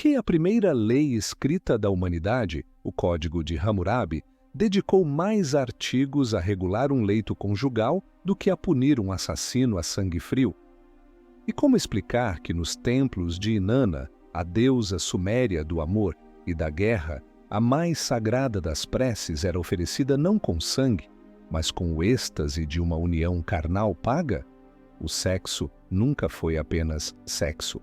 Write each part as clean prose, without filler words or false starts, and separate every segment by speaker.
Speaker 1: que a primeira lei escrita da humanidade, o Código de Hammurabi, dedicou mais artigos a regular um leito conjugal do que a punir um assassino a sangue frio? E como explicar que nos templos de Inanna, a deusa suméria do amor e da guerra, a mais sagrada das preces era oferecida não com sangue, mas com o êxtase de uma união carnal paga? O sexo nunca foi apenas sexo.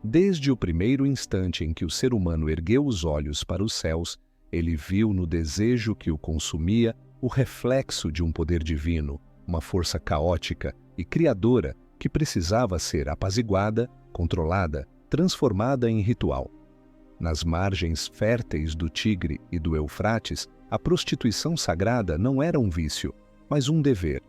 Speaker 1: Desde o primeiro instante em que o ser humano ergueu os olhos para os céus, ele viu no desejo que o consumia o reflexo de um poder divino, uma força caótica e criadora que precisava ser apaziguada, controlada, transformada em ritual. Nas margens férteis do Tigre e do Eufrates, a prostituição sagrada não era um vício, mas um dever.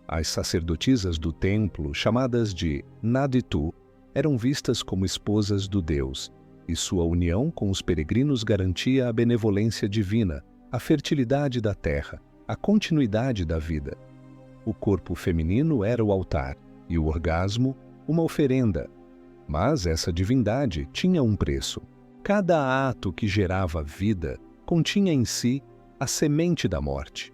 Speaker 1: As sacerdotisas do templo, chamadas de Naditu, eram vistas como esposas do Deus, e sua união com os peregrinos garantia a benevolência divina, a fertilidade da terra, a continuidade da vida. O corpo feminino era o altar, e o orgasmo, uma oferenda. Mas essa divindade tinha um preço. Cada ato que gerava vida continha em si a semente da morte.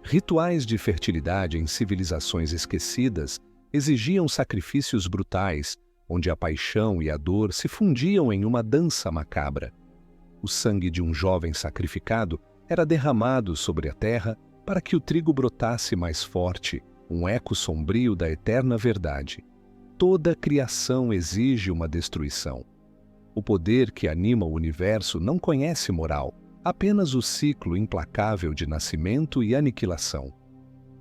Speaker 1: Rituais de fertilidade em civilizações esquecidas exigiam sacrifícios brutais, onde a paixão e a dor se fundiam em uma dança macabra. O sangue de um jovem sacrificado era derramado sobre a terra para que o trigo brotasse mais forte, um eco sombrio da eterna verdade. Toda criação exige uma destruição. O poder que anima o universo não conhece moral, apenas o ciclo implacável de nascimento e aniquilação.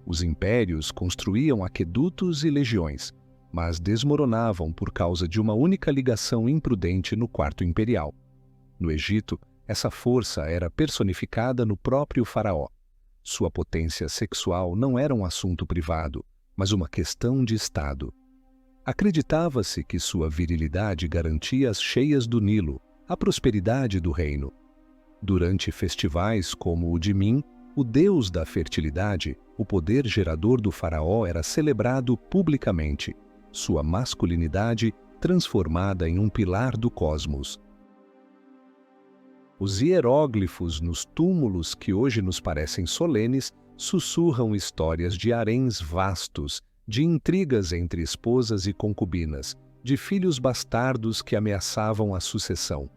Speaker 1: Os impérios construíam aquedutos e legiões, mas desmoronavam por causa de uma única ligação imprudente no quarto imperial. No Egito, essa força era personificada no próprio faraó. Sua potência sexual não era um assunto privado, mas uma questão de Estado. Acreditava-se que sua virilidade garantia as cheias do Nilo, a prosperidade do reino. Durante festivais como o de Min, o deus da fertilidade, o poder gerador do faraó era celebrado publicamente, sua masculinidade transformada em um pilar do cosmos. Os hieróglifos nos túmulos que hoje nos parecem solenes sussurram histórias de haréns vastos, de intrigas entre esposas e concubinas, de filhos bastardos que ameaçavam a sucessão.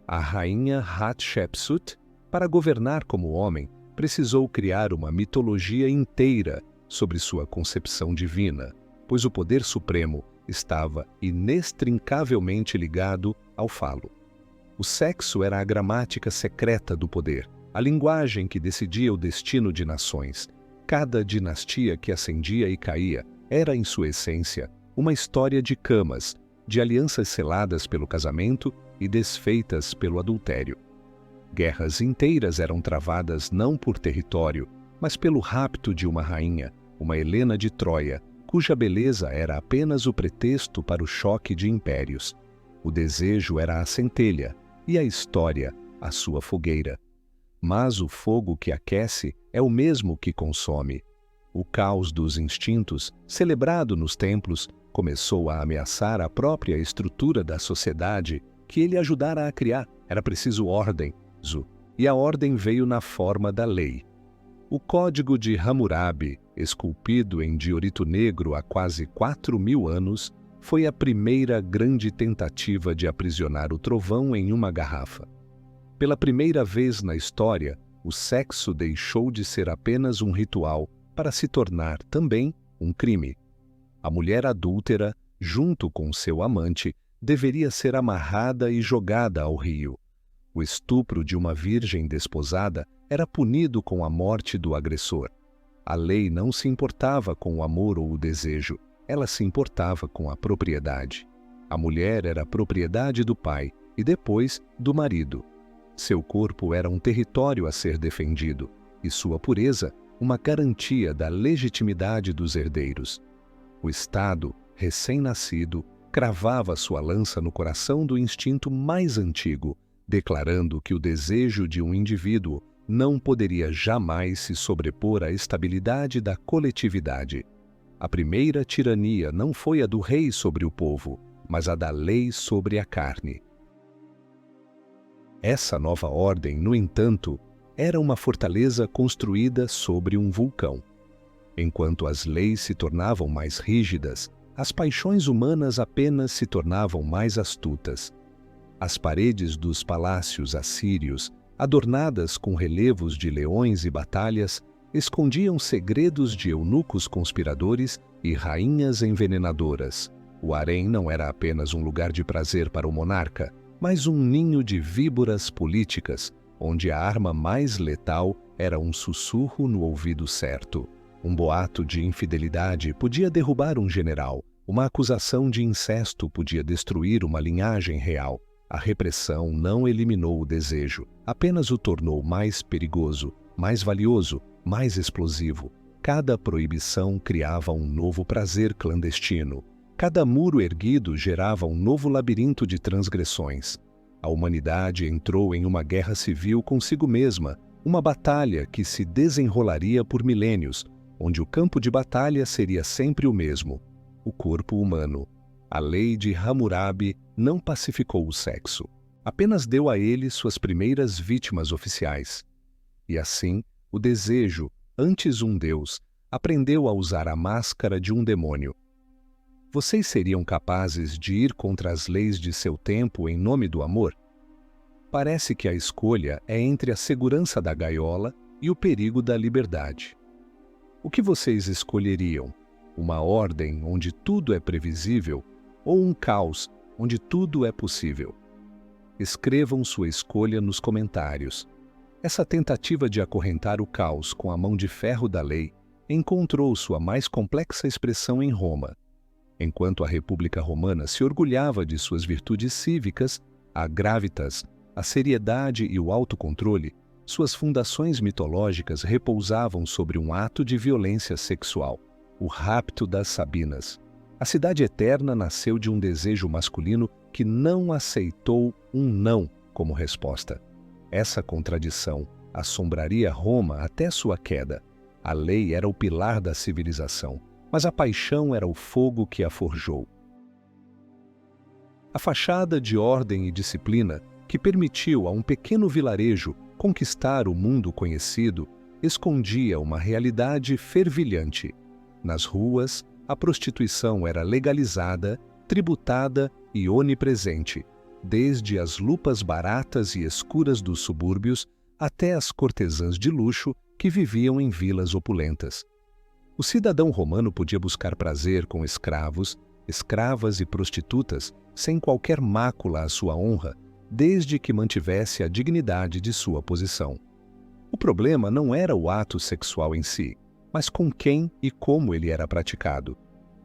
Speaker 1: A rainha Hatshepsut, para governar como homem, precisou criar uma mitologia inteira sobre sua concepção divina, pois o poder supremo estava inextricavelmente ligado ao falo. O sexo era a gramática secreta do poder, a linguagem que decidia o destino de nações. Cada dinastia que ascendia e caía era, em sua essência, uma história de camas, de alianças seladas pelo casamento e desfeitas pelo adultério. Guerras inteiras eram travadas não por território, mas pelo rapto de uma rainha, uma Helena de Troia, cuja beleza era apenas o pretexto para o choque de impérios. O desejo era a centelha, e a história, a sua fogueira. Mas o fogo que aquece é o mesmo que consome. O caos dos instintos, celebrado nos templos, começou a ameaçar a própria estrutura da sociedade que ele ajudara a criar. Era preciso ordem, e a ordem veio na forma da lei. O Código de Hammurabi, esculpido em diorito negro há quase 4.000 anos, foi a primeira grande tentativa de aprisionar o trovão em uma garrafa. Pela primeira vez na história, o sexo deixou de ser apenas um ritual para se tornar também um crime. A mulher adúltera, junto com seu amante, deveria ser amarrada e jogada ao rio. O estupro de uma virgem desposada era punido com a morte do agressor. A lei não se importava com o amor ou o desejo, ela se importava com a propriedade. A mulher era a propriedade do pai e depois do marido. Seu corpo era um território a ser defendido e sua pureza uma garantia da legitimidade dos herdeiros. O Estado, recém-nascido, cravava sua lança no coração do instinto mais antigo, declarando que o desejo de um indivíduo não poderia jamais se sobrepor à estabilidade da coletividade. A primeira tirania não foi a do rei sobre o povo, mas a da lei sobre a carne. Essa nova ordem, no entanto, era uma fortaleza construída sobre um vulcão. Enquanto as leis se tornavam mais rígidas, as paixões humanas apenas se tornavam mais astutas. As paredes dos palácios assírios, adornadas com relevos de leões e batalhas, escondiam segredos de eunucos conspiradores e rainhas envenenadoras. O harém não era apenas um lugar de prazer para o monarca, mas um ninho de víboras políticas, onde a arma mais letal era um sussurro no ouvido certo. Um boato de infidelidade podia derrubar um general, uma acusação de incesto podia destruir uma linhagem real. A repressão não eliminou o desejo, apenas o tornou mais perigoso, mais valioso, mais explosivo. Cada proibição criava um novo prazer clandestino. Cada muro erguido gerava um novo labirinto de transgressões. A humanidade entrou em uma guerra civil consigo mesma, uma batalha que se desenrolaria por milênios, onde o campo de batalha seria sempre o mesmo: o corpo humano. A lei de Hammurabi não pacificou o sexo, apenas deu a ele suas primeiras vítimas oficiais. E assim, o desejo, antes um deus, aprendeu a usar a máscara de um demônio. Vocês seriam capazes de ir contra as leis de seu tempo em nome do amor? Parece que a escolha é entre a segurança da gaiola e o perigo da liberdade. O que vocês escolheriam? Uma ordem onde tudo é previsível ou um caos onde tudo é possível? Escrevam sua escolha nos comentários. Essa tentativa de acorrentar o caos com a mão de ferro da lei encontrou sua mais complexa expressão em Roma. Enquanto a República Romana se orgulhava de suas virtudes cívicas, a gravitas, a seriedade e o autocontrole, suas fundações mitológicas repousavam sobre um ato de violência sexual, o rapto das Sabinas. A cidade eterna nasceu de um desejo masculino que não aceitou um não como resposta. Essa contradição assombraria Roma até sua queda. A lei era o pilar da civilização, mas a paixão era o fogo que a forjou. A fachada de ordem e disciplina, que permitiu a um pequeno vilarejo conquistar o mundo conhecido, escondia uma realidade fervilhante. Nas ruas, a prostituição era legalizada, tributada e onipresente, desde as lupas baratas e escuras dos subúrbios até as cortesãs de luxo que viviam em vilas opulentas. O cidadão romano podia buscar prazer com escravos, escravas e prostitutas sem qualquer mácula à sua honra, desde que mantivesse a dignidade de sua posição. O problema não era o ato sexual em si, mas com quem e como ele era praticado.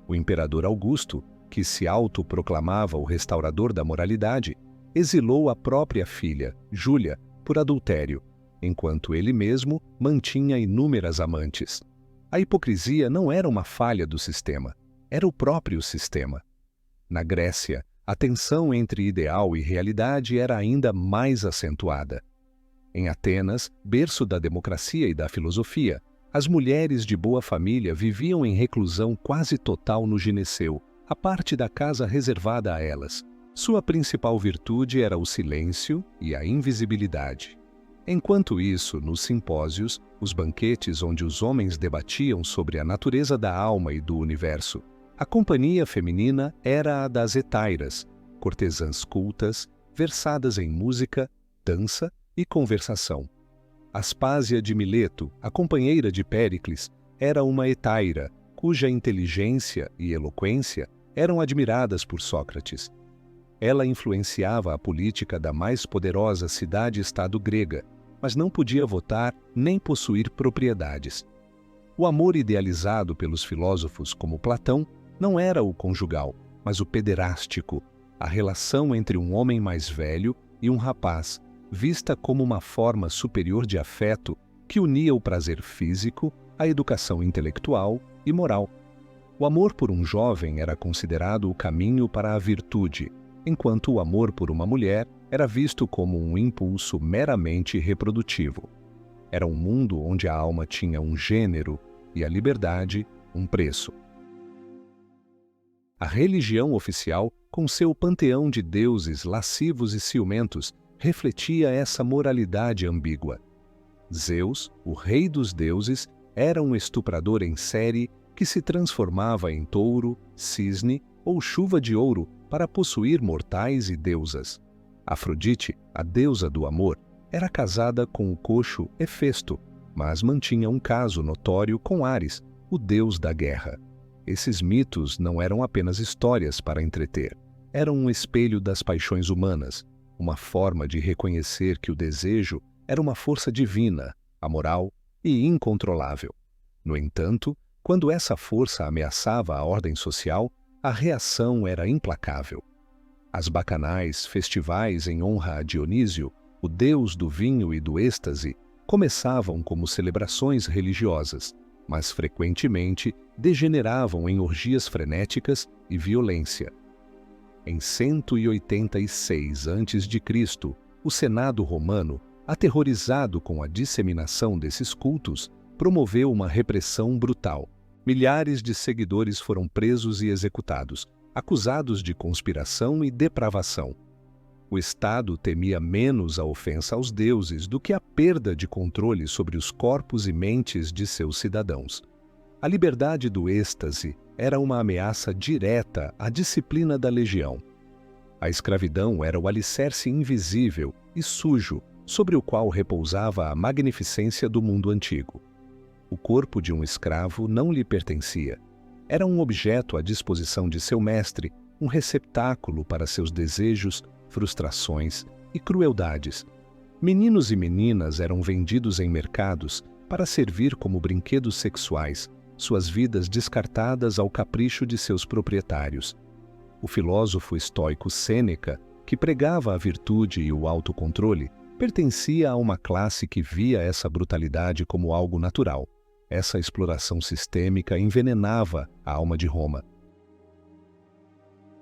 Speaker 1: O imperador Augusto, que se autoproclamava o restaurador da moralidade, exilou a própria filha, Júlia, por adultério, enquanto ele mesmo mantinha inúmeras amantes. A hipocrisia não era uma falha do sistema, era o próprio sistema. Na Grécia, a tensão entre ideal e realidade era ainda mais acentuada. Em Atenas, berço da democracia e da filosofia, as mulheres de boa família viviam em reclusão quase total no gineceu, a parte da casa reservada a elas. Sua principal virtude era o silêncio e a invisibilidade. Enquanto isso, nos simpósios, os banquetes onde os homens debatiam sobre a natureza da alma e do universo, a companhia feminina era a das hetairas, cortesãs cultas, versadas em música, dança e conversação. Aspásia de Mileto, a companheira de Péricles, era uma hetaira, cuja inteligência e eloquência eram admiradas por Sócrates. Ela influenciava a política da mais poderosa cidade-estado grega, mas não podia votar nem possuir propriedades. O amor idealizado pelos filósofos como Platão não era o conjugal, mas o pederástico, a relação entre um homem mais velho e um rapaz, vista como uma forma superior de afeto que unia o prazer físico, a educação intelectual e moral. O amor por um jovem era considerado o caminho para a virtude, enquanto o amor por uma mulher era visto como um impulso meramente reprodutivo. Era um mundo onde a alma tinha um gênero e a liberdade um preço. A religião oficial, com seu panteão de deuses lascivos e ciumentos, refletia essa moralidade ambígua. Zeus, o rei dos deuses, era um estuprador em série que se transformava em touro, cisne ou chuva de ouro para possuir mortais e deusas. Afrodite, a deusa do amor, era casada com o coxo Hefesto, mas mantinha um caso notório com Ares, o deus da guerra. Esses mitos não eram apenas histórias para entreter. Eram um espelho das paixões humanas, uma forma de reconhecer que o desejo era uma força divina, amoral e incontrolável. No entanto, quando essa força ameaçava a ordem social, a reação era implacável. As bacanais, festivais em honra a Dionísio, o deus do vinho e do êxtase, começavam como celebrações religiosas, mas frequentemente degeneravam em orgias frenéticas e violência. Em 186 a.C., o Senado romano, aterrorizado com a disseminação desses cultos, promoveu uma repressão brutal. Milhares de seguidores foram presos e executados, acusados de conspiração e depravação. O Estado temia menos a ofensa aos deuses do que a perda de controle sobre os corpos e mentes de seus cidadãos. A liberdade do êxtase era uma ameaça direta à disciplina da legião. A escravidão era o alicerce invisível e sujo sobre o qual repousava a magnificência do mundo antigo. O corpo de um escravo não lhe pertencia. Era um objeto à disposição de seu mestre, um receptáculo para seus desejos, frustrações e crueldades. Meninos e meninas eram vendidos em mercados para servir como brinquedos sexuais, suas vidas descartadas ao capricho de seus proprietários. O filósofo estoico Sêneca, que pregava a virtude e o autocontrole, pertencia a uma classe que via essa brutalidade como algo natural. Essa exploração sistêmica envenenava a alma de Roma.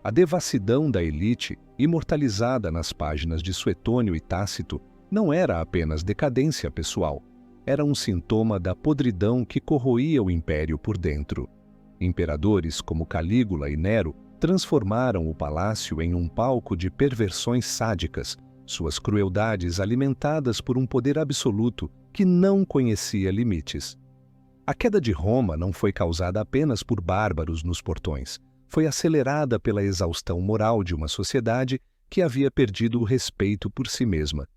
Speaker 1: A devassidão da elite, imortalizada nas páginas de Suetônio e Tácito, não era apenas decadência pessoal, era um sintoma da podridão que corroía o império por dentro. Imperadores como Calígula e Nero transformaram o palácio em um palco de perversões sádicas, suas crueldades alimentadas por um poder absoluto que não conhecia limites. A queda de Roma não foi causada apenas por bárbaros nos portões. Foi acelerada pela exaustão moral de uma sociedade que havia perdido o respeito por si mesma.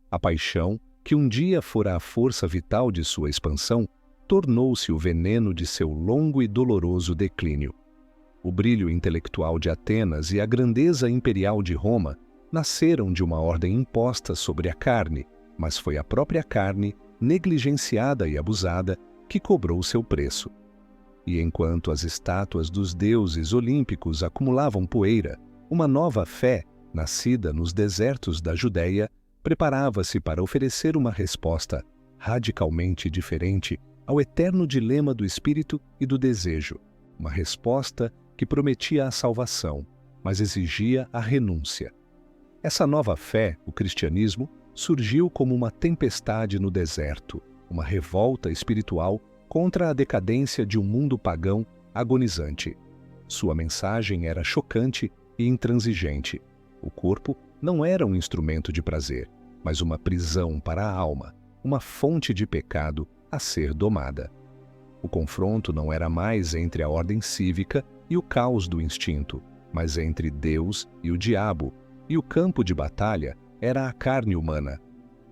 Speaker 1: A paixão, que um dia fora a força vital de sua expansão, tornou-se o veneno de seu longo e doloroso declínio. O brilho intelectual de Atenas e a grandeza imperial de Roma nasceram de uma ordem imposta sobre a carne, mas foi a própria carne, negligenciada e abusada, que cobrou seu preço. E enquanto as estátuas dos deuses olímpicos acumulavam poeira, uma nova fé, nascida nos desertos da Judéia, preparava-se para oferecer uma resposta radicalmente diferente ao eterno dilema do espírito e do desejo, uma resposta que prometia a salvação, mas exigia a renúncia. Essa nova fé, o cristianismo, surgiu como uma tempestade no deserto, uma revolta espiritual contra a decadência de um mundo pagão agonizante. Sua mensagem era chocante e intransigente. O corpo não era um instrumento de prazer, mas uma prisão para a alma, uma fonte de pecado a ser domada. O confronto não era mais entre a ordem cívica e o caos do instinto, mas entre Deus e o diabo, e o campo de batalha era a carne humana.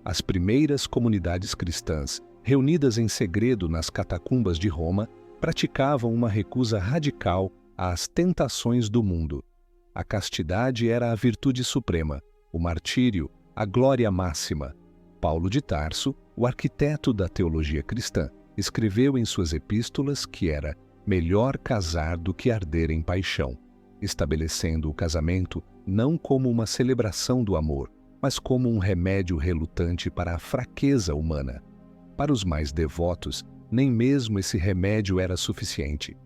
Speaker 1: As primeiras comunidades cristãs, reunidas em segredo nas catacumbas de Roma, praticavam uma recusa radical às tentações do mundo. A castidade era a virtude suprema, o martírio, a glória máxima. Paulo de Tarso, o arquiteto da teologia cristã, escreveu em suas epístolas que era melhor casar do que arder em paixão, estabelecendo o casamento não como uma celebração do amor, mas como um remédio relutante para a fraqueza humana. Para os mais devotos, nem mesmo esse remédio era suficiente.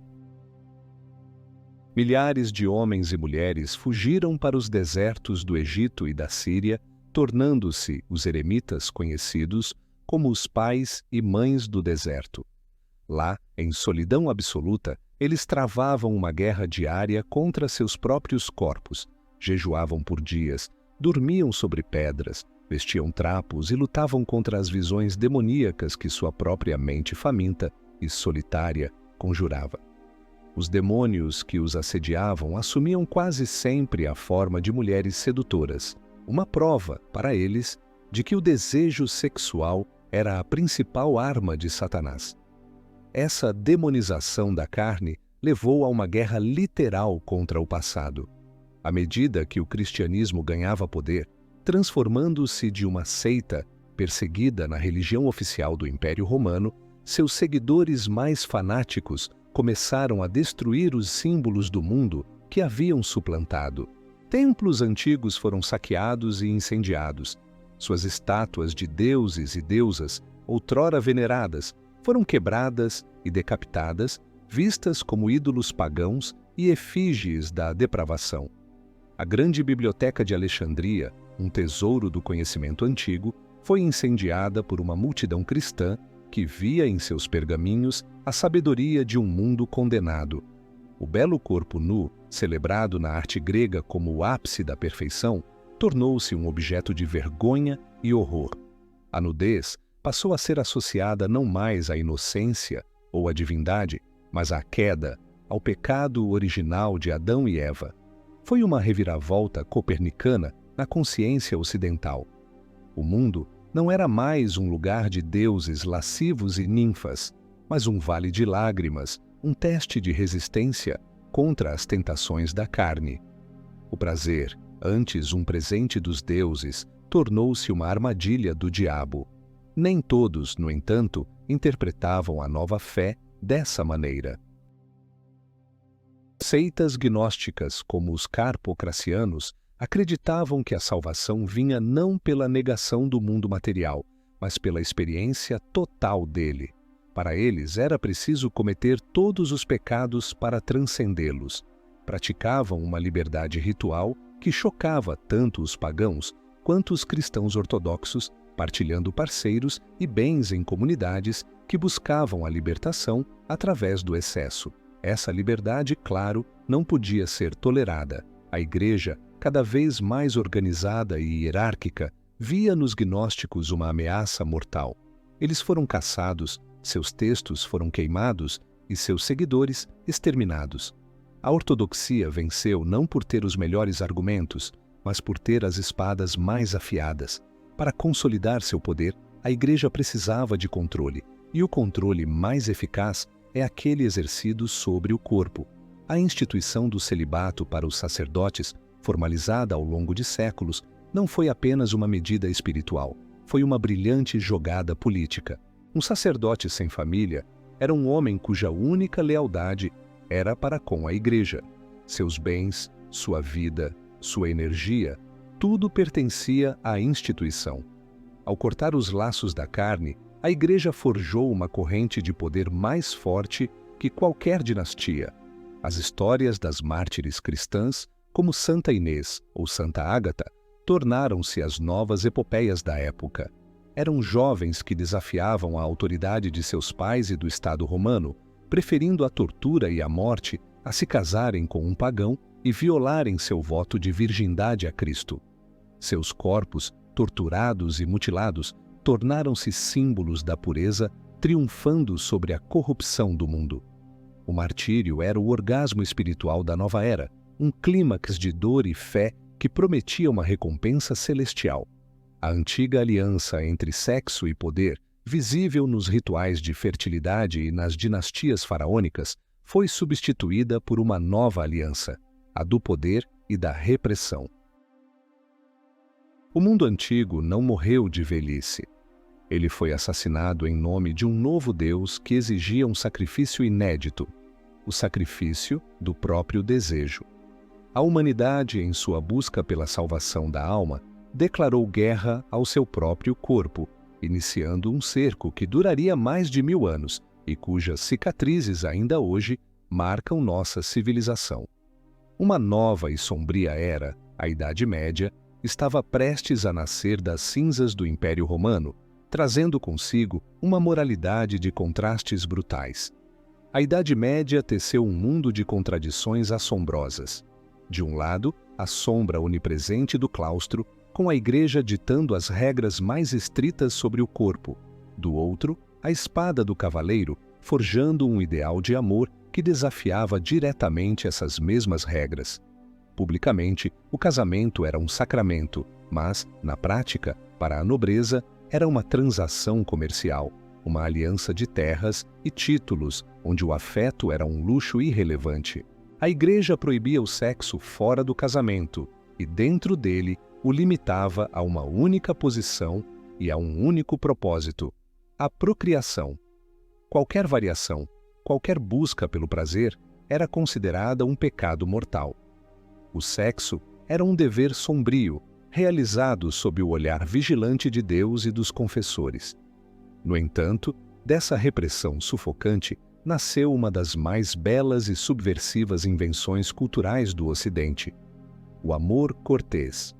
Speaker 1: Milhares de homens e mulheres fugiram para os desertos do Egito e da Síria, tornando-se os eremitas conhecidos como os pais e mães do deserto. Lá, em solidão absoluta, eles travavam uma guerra diária contra seus próprios corpos, jejuavam por dias, dormiam sobre pedras, vestiam trapos e lutavam contra as visões demoníacas que sua própria mente faminta e solitária conjurava. Os demônios que os assediavam assumiam quase sempre a forma de mulheres sedutoras, uma prova, para eles, de que o desejo sexual era a principal arma de Satanás. Essa demonização da carne levou a uma guerra literal contra o passado. À medida que o cristianismo ganhava poder, transformando-se de uma seita perseguida na religião oficial do Império Romano, seus seguidores mais fanáticos começaram a destruir os símbolos do mundo que haviam suplantado. Templos antigos foram saqueados e incendiados. Suas estátuas de deuses e deusas, outrora veneradas, foram quebradas e decapitadas, vistas como ídolos pagãos e efígies da depravação. A grande biblioteca de Alexandria, um tesouro do conhecimento antigo, foi incendiada por uma multidão cristã que via em seus pergaminhos a sabedoria de um mundo condenado. O belo corpo nu, celebrado na arte grega como o ápice da perfeição, tornou-se um objeto de vergonha e horror. A nudez passou a ser associada não mais à inocência ou à divindade, mas à queda, ao pecado original de Adão e Eva. Foi uma reviravolta copernicana na consciência ocidental. O mundo não era mais um lugar de deuses lascivos e ninfas, mas um vale de lágrimas, um teste de resistência contra as tentações da carne. O prazer, antes um presente dos deuses, tornou-se uma armadilha do diabo. Nem todos, no entanto, interpretavam a nova fé dessa maneira. Seitas gnósticas, como os carpocracianos, acreditavam que a salvação vinha não pela negação do mundo material, mas pela experiência total dele. Para eles, era preciso cometer todos os pecados para transcendê-los. Praticavam uma liberdade ritual que chocava tanto os pagãos quanto os cristãos ortodoxos, partilhando parceiros e bens em comunidades que buscavam a libertação através do excesso. Essa liberdade, claro, não podia ser tolerada. A Igreja, cada vez mais organizada e hierárquica, via nos gnósticos uma ameaça mortal. Eles foram caçados, seus textos foram queimados e seus seguidores exterminados. A ortodoxia venceu não por ter os melhores argumentos, mas por ter as espadas mais afiadas. Para consolidar seu poder, a Igreja precisava de controle, e o controle mais eficaz é aquele exercido sobre o corpo. A instituição do celibato para os sacerdotes, formalizada ao longo de séculos, não foi apenas uma medida espiritual, foi uma brilhante jogada política. Um sacerdote sem família era um homem cuja única lealdade era para com a Igreja. Seus bens, sua vida, sua energia, tudo pertencia à instituição. Ao cortar os laços da carne, a Igreja forjou uma corrente de poder mais forte que qualquer dinastia. As histórias das mártires cristãs, como Santa Inês ou Santa Ágata, tornaram-se as novas epopeias da época. Eram jovens que desafiavam a autoridade de seus pais e do Estado romano, preferindo a tortura e a morte a se casarem com um pagão e violarem seu voto de virgindade a Cristo. Seus corpos, torturados e mutilados, tornaram-se símbolos da pureza, triunfando sobre a corrupção do mundo. O martírio era o orgasmo espiritual da nova era, um clímax de dor e fé que prometia uma recompensa celestial. A antiga aliança entre sexo e poder, visível nos rituais de fertilidade e nas dinastias faraônicas, foi substituída por uma nova aliança, a do poder e da repressão. O mundo antigo não morreu de velhice. Ele foi assassinado em nome de um novo Deus que exigia um sacrifício inédito, o sacrifício do próprio desejo. A humanidade, em sua busca pela salvação da alma, declarou guerra ao seu próprio corpo, iniciando um cerco que duraria mais de 1000 anos e cujas cicatrizes ainda hoje marcam nossa civilização. Uma nova e sombria era, a Idade Média, estava prestes a nascer das cinzas do Império Romano, trazendo consigo uma moralidade de contrastes brutais. A Idade Média teceu um mundo de contradições assombrosas. De um lado, a sombra onipresente do claustro, com a Igreja ditando as regras mais estritas sobre o corpo, do outro, a espada do cavaleiro, forjando um ideal de amor que desafiava diretamente essas mesmas regras. Publicamente, o casamento era um sacramento, mas, na prática, para a nobreza, era uma transação comercial, uma aliança de terras e títulos, onde o afeto era um luxo irrelevante. A Igreja proibia o sexo fora do casamento e, dentro dele, o limitava a uma única posição e a um único propósito: a procriação. Qualquer variação, qualquer busca pelo prazer, era considerada um pecado mortal. O sexo era um dever sombrio, realizado sob o olhar vigilante de Deus e dos confessores. No entanto, dessa repressão sufocante nasceu uma das mais belas e subversivas invenções culturais do Ocidente: o amor cortês.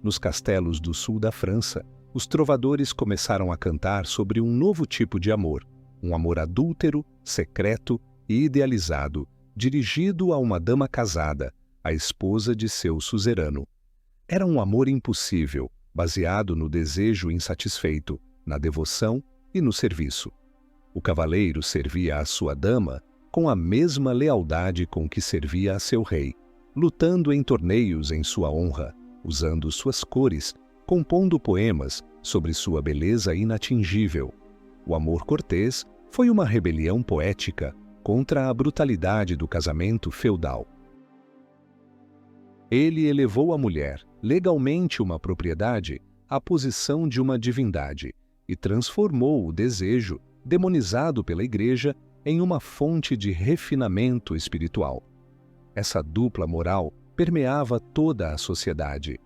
Speaker 1: Nos castelos do sul da França, os trovadores começaram a cantar sobre um novo tipo de amor, um amor adúltero, secreto e idealizado, dirigido a uma dama casada, a esposa de seu suzerano. Era um amor impossível, baseado no desejo insatisfeito, na devoção e no serviço. O cavaleiro servia a sua dama com a mesma lealdade com que servia a seu rei, lutando em torneios em sua honra, usando suas cores, compondo poemas sobre sua beleza inatingível. O amor cortês foi uma rebelião poética contra a brutalidade do casamento feudal. Ele elevou a mulher, legalmente uma propriedade, à posição de uma divindade e transformou o desejo, demonizado pela Igreja, em uma fonte de refinamento espiritual. Essa dupla moral permeava toda a sociedade.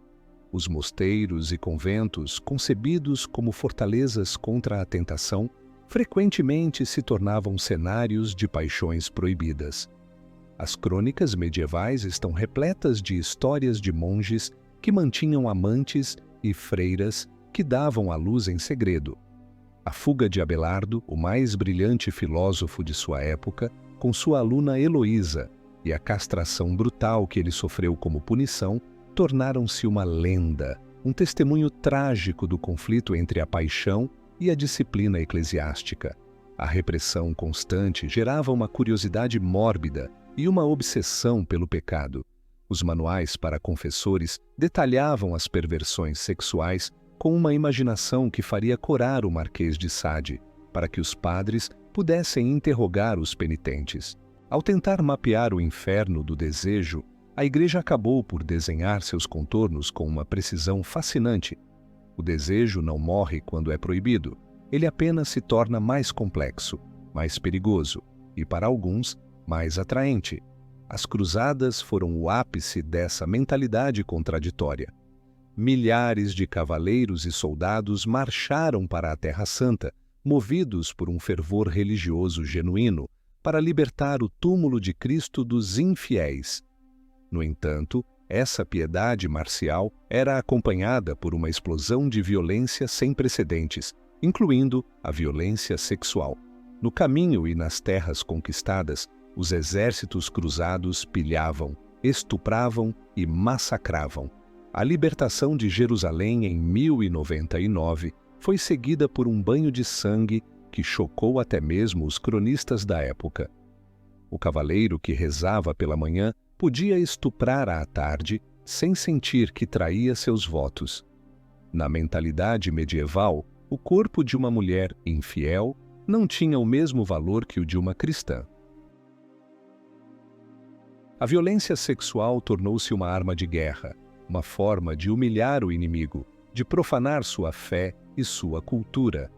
Speaker 1: Os mosteiros e conventos, concebidos como fortalezas contra a tentação, frequentemente se tornavam cenários de paixões proibidas. As crônicas medievais estão repletas de histórias de monges que mantinham amantes e freiras que davam à luz em segredo. A fuga de Abelardo, o mais brilhante filósofo de sua época, com sua aluna Heloísa, e a castração brutal que ele sofreu como punição, tornaram-se uma lenda, um testemunho trágico do conflito entre a paixão e a disciplina eclesiástica. A repressão constante gerava uma curiosidade mórbida e uma obsessão pelo pecado. Os manuais para confessores detalhavam as perversões sexuais com uma imaginação que faria corar o Marquês de Sade, para que os padres pudessem interrogar os penitentes. Ao tentar mapear o inferno do desejo, a Igreja acabou por desenhar seus contornos com uma precisão fascinante. O desejo não morre quando é proibido, ele apenas se torna mais complexo, mais perigoso e, para alguns, mais atraente. As cruzadas foram o ápice dessa mentalidade contraditória. Milhares de cavaleiros e soldados marcharam para a Terra Santa, movidos por um fervor religioso genuíno, para libertar o túmulo de Cristo dos infiéis. No entanto, essa piedade marcial era acompanhada por uma explosão de violência sem precedentes, incluindo a violência sexual. No caminho e nas terras conquistadas, os exércitos cruzados pilhavam, estupravam e massacravam. A libertação de Jerusalém em 1099 foi seguida por um banho de sangue que chocou até mesmo os cronistas da época. O cavaleiro que rezava pela manhã podia estuprar à tarde sem sentir que traía seus votos. Na mentalidade medieval, o corpo de uma mulher infiel não tinha o mesmo valor que o de uma cristã. A violência sexual tornou-se uma arma de guerra, uma forma de humilhar o inimigo, de profanar sua fé e sua cultura.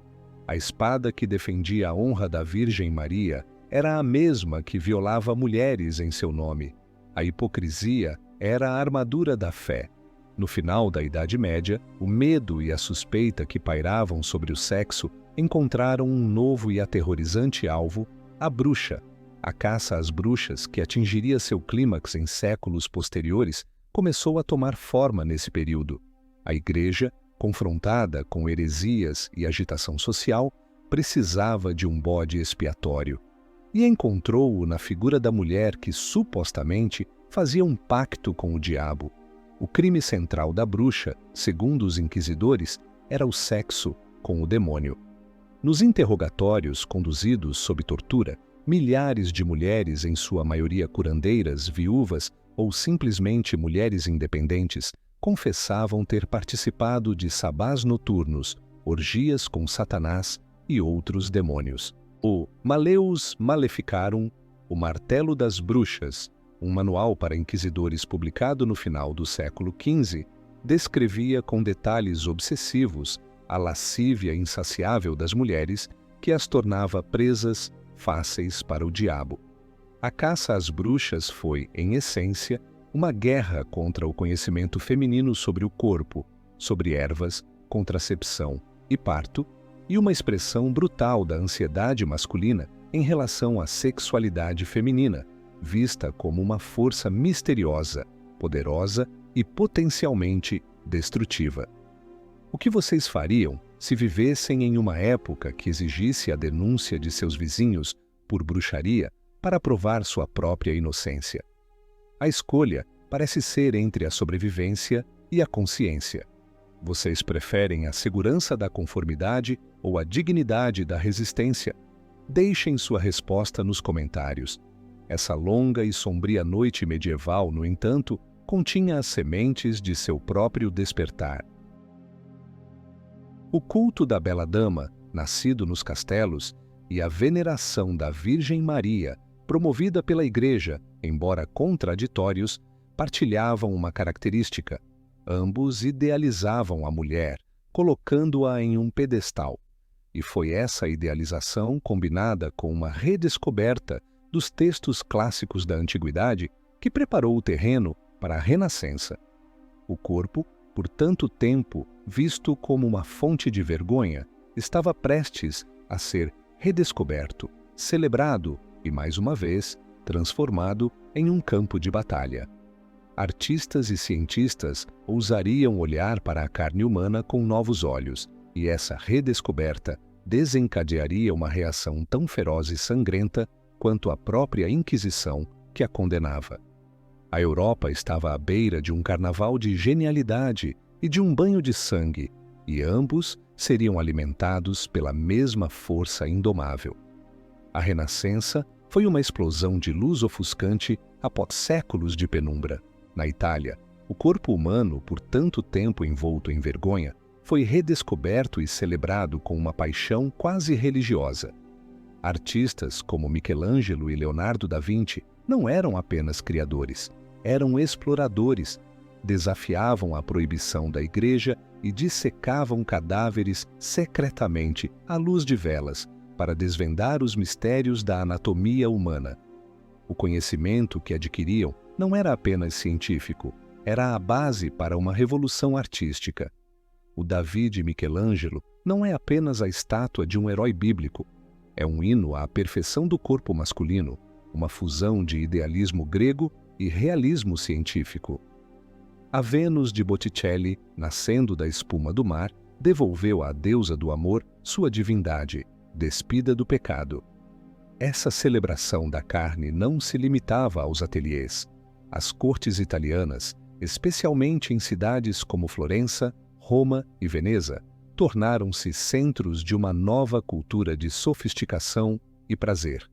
Speaker 1: A espada que defendia a honra da Virgem Maria era a mesma que violava mulheres em seu nome. A hipocrisia era a armadura da fé. No final da Idade Média, o medo e a suspeita que pairavam sobre o sexo encontraram um novo e aterrorizante alvo: a bruxa. A caça às bruxas, que atingiria seu clímax em séculos posteriores, começou a tomar forma nesse período. A Igreja, confrontada com heresias e agitação social, precisava de um bode expiatório, e encontrou-o na figura da mulher que, supostamente, fazia um pacto com o diabo. O crime central da bruxa, segundo os inquisidores, era o sexo com o demônio. Nos interrogatórios conduzidos sob tortura, milhares de mulheres, em sua maioria curandeiras, viúvas ou simplesmente mulheres independentes, confessavam ter participado de sabás noturnos, orgias com Satanás e outros demônios. O Maleus Maleficarum, o Martelo das Bruxas, um manual para inquisidores publicado no final do século XV, descrevia com detalhes obsessivos a lascívia insaciável das mulheres que as tornava presas fáceis para o diabo. A caça às bruxas foi, em essência, uma guerra contra o conhecimento feminino sobre o corpo, sobre ervas, contracepção e parto, e uma expressão brutal da ansiedade masculina em relação à sexualidade feminina, vista como uma força misteriosa, poderosa e potencialmente destrutiva. O que vocês fariam se vivessem em uma época que exigisse a denúncia de seus vizinhos por bruxaria para provar sua própria inocência? A escolha parece ser entre a sobrevivência e a consciência. Vocês preferem a segurança da conformidade ou a dignidade da resistência? Deixem sua resposta nos comentários. Essa longa e sombria noite medieval, no entanto, continha as sementes de seu próprio despertar. O culto da bela dama, nascido nos castelos, e a veneração da Virgem Maria, promovida pela Igreja, embora contraditórios, partilhavam uma característica. Ambos idealizavam a mulher, colocando-a em um pedestal. E foi essa idealização, combinada com uma redescoberta dos textos clássicos da antiguidade, que preparou o terreno para a Renascença. O corpo, por tanto tempo visto como uma fonte de vergonha, estava prestes a ser redescoberto, celebrado e, mais uma vez, transformado em um campo de batalha. Artistas e cientistas ousariam olhar para a carne humana com novos olhos, e essa redescoberta desencadearia uma reação tão feroz e sangrenta quanto a própria Inquisição que a condenava. A Europa estava à beira de um carnaval de genialidade e de um banho de sangue, e ambos seriam alimentados pela mesma força indomável. A Renascença foi uma explosão de luz ofuscante após séculos de penumbra. Na Itália, o corpo humano, por tanto tempo envolto em vergonha, foi redescoberto e celebrado com uma paixão quase religiosa. Artistas como Michelangelo e Leonardo da Vinci não eram apenas criadores, eram exploradores, desafiavam a proibição da Igreja e dissecavam cadáveres secretamente à luz de velas para desvendar os mistérios da anatomia humana. O conhecimento que adquiriam não era apenas científico, era a base para uma revolução artística. O Davi de Michelangelo não é apenas a estátua de um herói bíblico, é um hino à perfeição do corpo masculino, uma fusão de idealismo grego e realismo científico. A Vênus de Botticelli, nascendo da espuma do mar, devolveu à deusa do amor sua divindade, despida do pecado. Essa celebração da carne não se limitava aos ateliês. As cortes italianas, especialmente em cidades como Florença, Roma e Veneza, tornaram-se centros de uma nova cultura de sofisticação e prazer.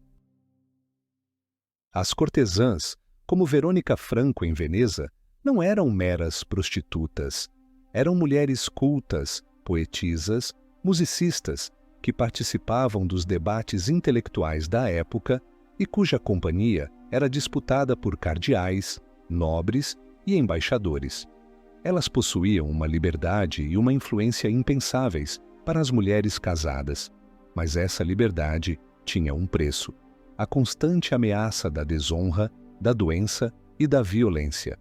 Speaker 1: As cortesãs, como Verônica Franco em Veneza, não eram meras prostitutas. Eram mulheres cultas, poetisas, musicistas, que participavam dos debates intelectuais da época e cuja companhia era disputada por cardeais, nobres e embaixadores. Elas possuíam uma liberdade e uma influência impensáveis para as mulheres casadas, mas essa liberdade tinha um preço: a constante ameaça da desonra, da doença e da violência.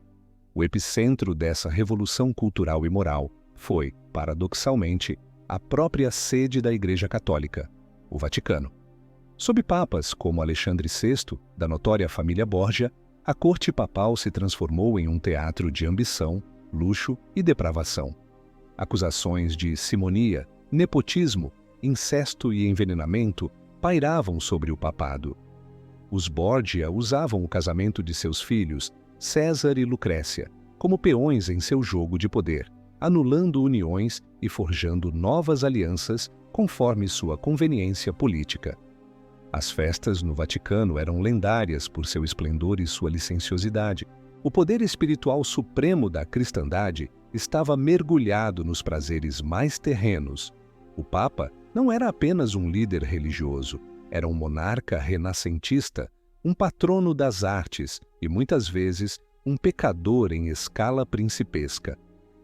Speaker 1: O epicentro dessa revolução cultural e moral foi, paradoxalmente, a própria sede da Igreja Católica, o Vaticano. Sob papas como Alexandre VI, da notória família Borgia, a corte papal se transformou em um teatro de ambição, luxo e depravação. Acusações de simonia, nepotismo, incesto e envenenamento pairavam sobre o papado. Os Borgia usavam o casamento de seus filhos, César e Lucrécia, como peões em seu jogo de poder, anulando uniões e forjando novas alianças conforme sua conveniência política. As festas no Vaticano eram lendárias por seu esplendor e sua licenciosidade. O poder espiritual supremo da cristandade estava mergulhado nos prazeres mais terrenos. O Papa não era apenas um líder religioso, era um monarca renascentista, um patrono das artes e, muitas vezes, um pecador em escala principesca.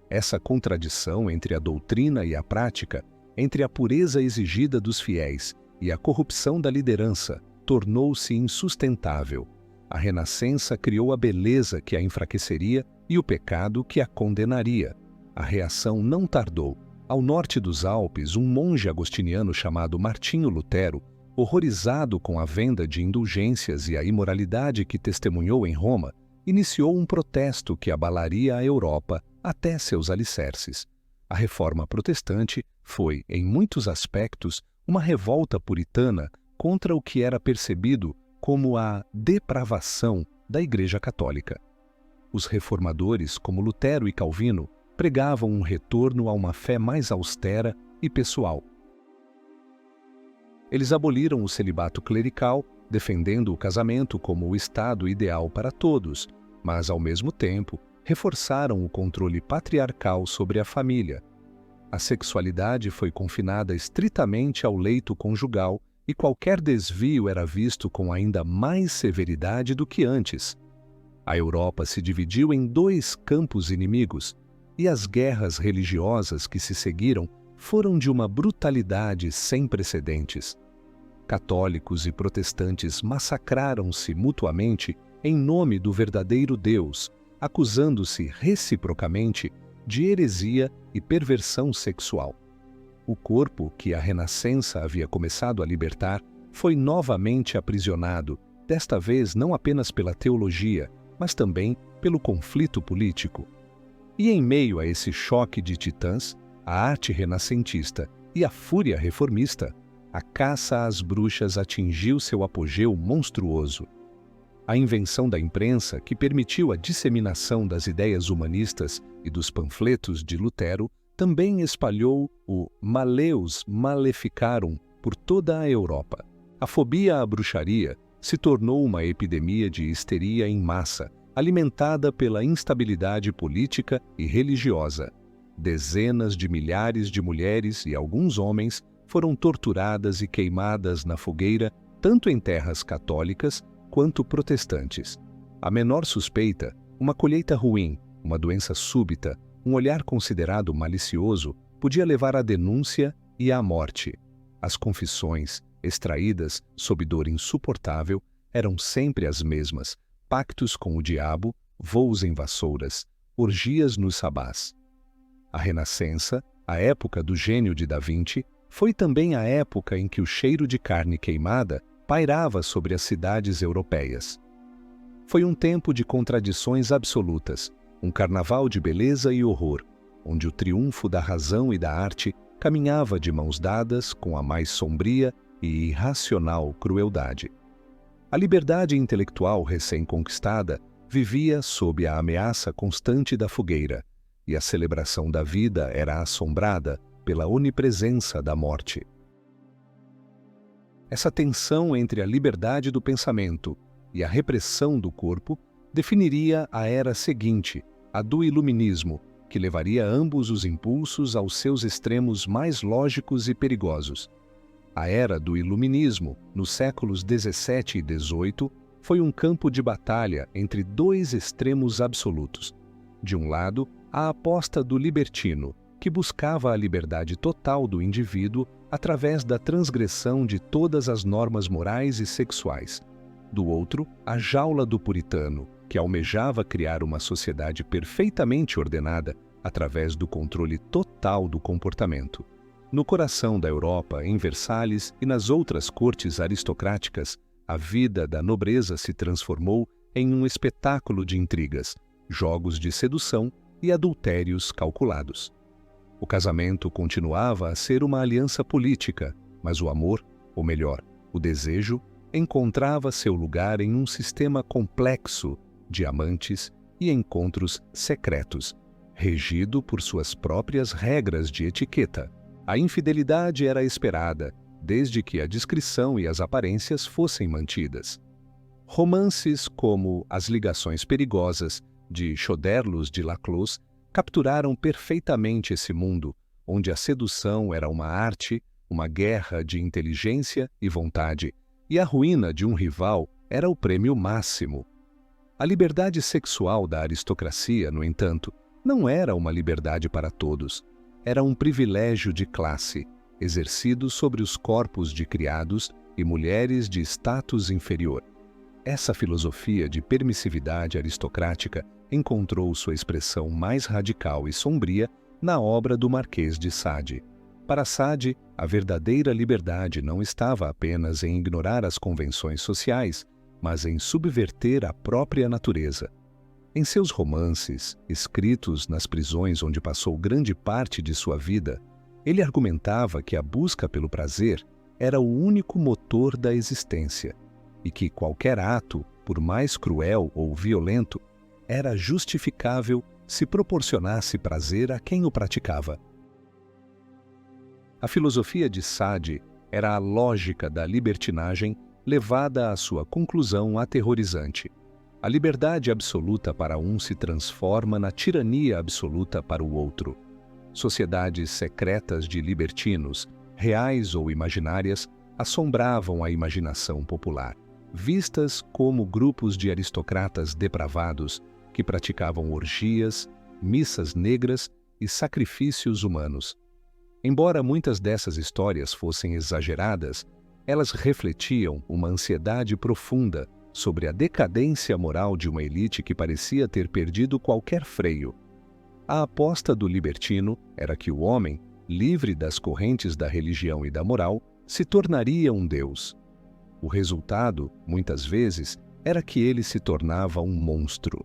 Speaker 1: Essa contradição entre a doutrina e a prática, entre a pureza exigida dos fiéis e a corrupção da liderança, tornou-se insustentável. A Renascença criou a beleza que a enfraqueceria e o pecado que a condenaria. A reação não tardou. Ao norte dos Alpes, um monge agostiniano chamado Martinho Lutero, horrorizado com a venda de indulgências e a imoralidade que testemunhou em Roma, iniciou um protesto que abalaria a Europa até seus alicerces. A Reforma Protestante foi, em muitos aspectos, uma revolta puritana contra o que era percebido como a depravação da Igreja Católica. Os reformadores, como Lutero e Calvino, pregavam um retorno a uma fé mais austera e pessoal. Eles aboliram o celibato clerical, defendendo o casamento como o estado ideal para todos, mas, ao mesmo tempo, reforçaram o controle patriarcal sobre a família. A sexualidade foi confinada estritamente ao leito conjugal e qualquer desvio era visto com ainda mais severidade do que antes. A Europa se dividiu em dois campos inimigos, e as guerras religiosas que se seguiram foram de uma brutalidade sem precedentes. Católicos e protestantes massacraram-se mutuamente em nome do verdadeiro Deus, acusando-se reciprocamente de heresia e perversão sexual. O corpo que a Renascença havia começado a libertar foi novamente aprisionado, desta vez não apenas pela teologia, mas também pelo conflito político. E em meio a esse choque de titãs, a arte renascentista e a fúria reformista, a caça às bruxas atingiu seu apogeu monstruoso. A invenção da imprensa, que permitiu a disseminação das ideias humanistas e dos panfletos de Lutero, também espalhou o Maleus Maleficarum por toda a Europa. A fobia à bruxaria se tornou uma epidemia de histeria em massa, alimentada pela instabilidade política e religiosa. Dezenas de milhares de mulheres e alguns homens foram torturadas e queimadas na fogueira, tanto em terras católicas quanto protestantes. A menor suspeita, uma colheita ruim, uma doença súbita, um olhar considerado malicioso, podia levar à denúncia e à morte. As confissões, extraídas sob dor insuportável, eram sempre as mesmas: pactos com o diabo, voos em vassouras, orgias nos sabás. A Renascença, a época do gênio de Da Vinci, foi também a época em que o cheiro de carne queimada pairava sobre as cidades europeias. Foi um tempo de contradições absolutas, um carnaval de beleza e horror, onde o triunfo da razão e da arte caminhava de mãos dadas com a mais sombria e irracional crueldade. A liberdade intelectual recém-conquistada vivia sob a ameaça constante da fogueira, e a celebração da vida era assombrada pela onipresença da morte. Essa tensão entre a liberdade do pensamento e a repressão do corpo definiria a era seguinte, a do Iluminismo, que levaria ambos os impulsos aos seus extremos mais lógicos e perigosos. A era do Iluminismo, nos séculos XVII e XVIII, foi um campo de batalha entre dois extremos absolutos. De um lado, a aposta do libertino, que buscava a liberdade total do indivíduo através da transgressão de todas as normas morais e sexuais. Do outro, a jaula do puritano, que almejava criar uma sociedade perfeitamente ordenada através do controle total do comportamento. No coração da Europa, em Versalhes e nas outras cortes aristocráticas, a vida da nobreza se transformou em um espetáculo de intrigas, jogos de sedução e adultérios calculados. O casamento continuava a ser uma aliança política, mas o amor, ou melhor, o desejo, encontrava seu lugar em um sistema complexo de amantes e encontros secretos, regido por suas próprias regras de etiqueta. A infidelidade era esperada, desde que a discrição e as aparências fossem mantidas. Romances como As Ligações Perigosas, de Choderlos de Laclos, capturaram perfeitamente esse mundo, onde a sedução era uma arte, uma guerra de inteligência e vontade, e a ruína de um rival era o prêmio máximo. A liberdade sexual da aristocracia, no entanto, não era uma liberdade para todos. Era um privilégio de classe, exercido sobre os corpos de criados e mulheres de status inferior. Essa filosofia de permissividade aristocrática encontrou sua expressão mais radical e sombria na obra do Marquês de Sade. Para Sade, a verdadeira liberdade não estava apenas em ignorar as convenções sociais, mas em subverter a própria natureza. Em seus romances, escritos nas prisões onde passou grande parte de sua vida, ele argumentava que a busca pelo prazer era o único motor da existência e que qualquer ato, por mais cruel ou violento, era justificável se proporcionasse prazer a quem o praticava. A filosofia de Sade era a lógica da libertinagem levada à sua conclusão aterrorizante. A liberdade absoluta para um se transforma na tirania absoluta para o outro. Sociedades secretas de libertinos, reais ou imaginárias, assombravam a imaginação popular, vistas como grupos de aristocratas depravados que praticavam orgias, missas negras e sacrifícios humanos. Embora muitas dessas histórias fossem exageradas, elas refletiam uma ansiedade profunda sobre a decadência moral de uma elite que parecia ter perdido qualquer freio. A aposta do libertino era que o homem, livre das correntes da religião e da moral, se tornaria um deus. O resultado, muitas vezes, era que ele se tornava um monstro.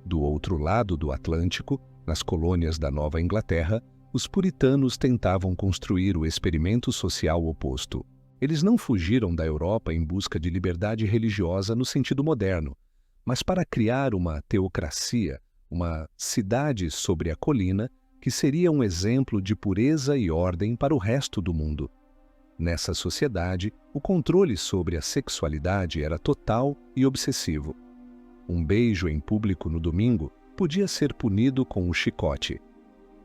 Speaker 1: Do outro lado do Atlântico, nas colônias da Nova Inglaterra, os puritanos tentavam construir o experimento social oposto. Eles não fugiram da Europa em busca de liberdade religiosa no sentido moderno, mas para criar uma teocracia, uma cidade sobre a colina que seria um exemplo de pureza e ordem para o resto do mundo. Nessa sociedade, o controle sobre a sexualidade era total e obsessivo. Um beijo em público no domingo podia ser punido com um chicote.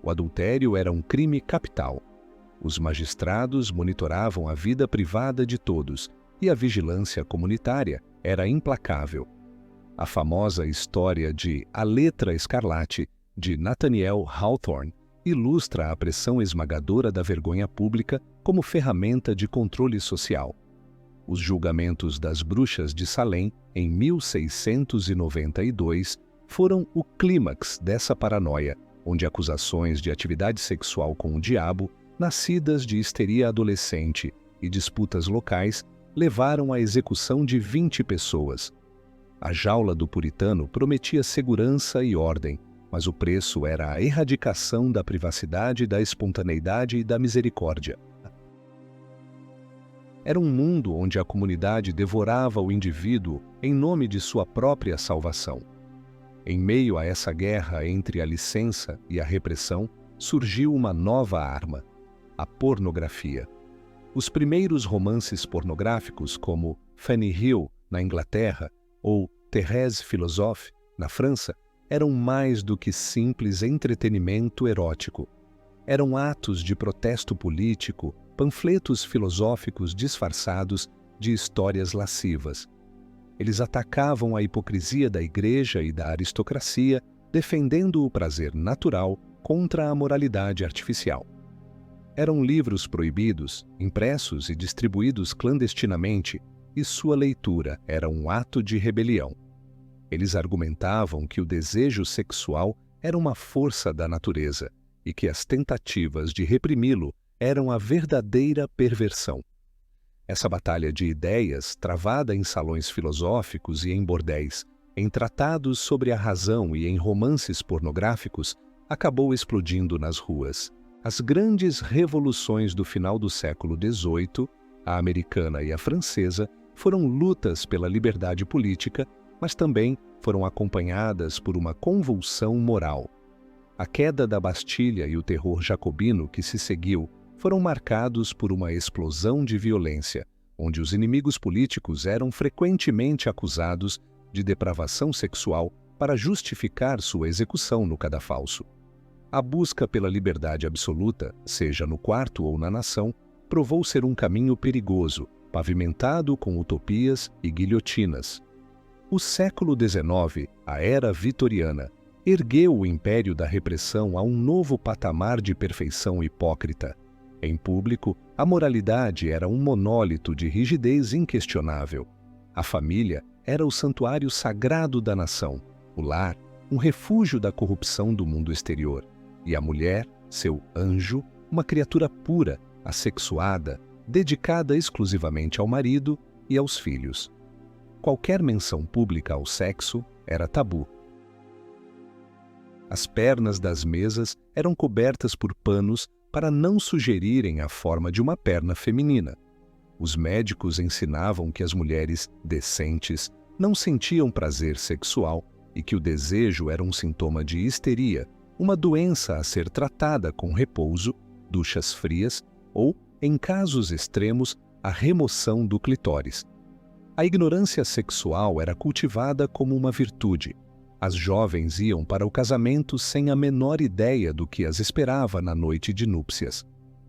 Speaker 1: O adultério era um crime capital. Os magistrados monitoravam a vida privada de todos e a vigilância comunitária era implacável. A famosa história de A Letra Escarlate, de Nathaniel Hawthorne, ilustra a pressão esmagadora da vergonha pública como ferramenta de controle social. Os julgamentos das bruxas de Salem, em 1692, foram o clímax dessa paranoia, onde acusações de atividade sexual com o diabo, nascidas de histeria adolescente e disputas locais, levaram à execução de 20 pessoas. A jaula do puritano prometia segurança e ordem, mas o preço era a erradicação da privacidade, da espontaneidade e da misericórdia. Era um mundo onde a comunidade devorava o indivíduo em nome de sua própria salvação. Em meio a essa guerra entre a licença e a repressão, surgiu uma nova arma: a pornografia. Os primeiros romances pornográficos, como Fanny Hill, na Inglaterra, ou Thérèse Philosophe, na França, eram mais do que simples entretenimento erótico. Eram atos de protesto político, panfletos filosóficos disfarçados de histórias lascivas. Eles atacavam a hipocrisia da igreja e da aristocracia, defendendo o prazer natural contra a moralidade artificial. Eram livros proibidos, impressos e distribuídos clandestinamente, e sua leitura era um ato de rebelião. Eles argumentavam que o desejo sexual era uma força da natureza e que as tentativas de reprimi-lo eram a verdadeira perversão. Essa batalha de ideias, travada em salões filosóficos e em bordéis, em tratados sobre a razão e em romances pornográficos, acabou explodindo nas ruas. As grandes revoluções do final do século XVIII, a americana e a francesa, foram lutas pela liberdade política, mas também foram acompanhadas por uma convulsão moral. A queda da Bastilha e o terror jacobino que se seguiu foram marcados por uma explosão de violência, onde os inimigos políticos eram frequentemente acusados de depravação sexual para justificar sua execução no cadafalso. A busca pela liberdade absoluta, seja no quarto ou na nação, provou ser um caminho perigoso, pavimentado com utopias e guilhotinas. O século XIX, a era vitoriana, ergueu o império da repressão a um novo patamar de perfeição hipócrita. Em público, a moralidade era um monólito de rigidez inquestionável. A família era o santuário sagrado da nação, o lar, um refúgio da corrupção do mundo exterior, e a mulher, seu anjo, uma criatura pura, assexuada, dedicada exclusivamente ao marido e aos filhos. Qualquer menção pública ao sexo era tabu. As pernas das mesas eram cobertas por panos para não sugerirem a forma de uma perna feminina. Os médicos ensinavam que as mulheres decentes não sentiam prazer sexual e que o desejo era um sintoma de histeria, uma doença a ser tratada com repouso, duchas frias ou, em casos extremos, a remoção do clitóris. A ignorância sexual era cultivada como uma virtude. As jovens iam para o casamento sem a menor ideia do que as esperava na noite de núpcias.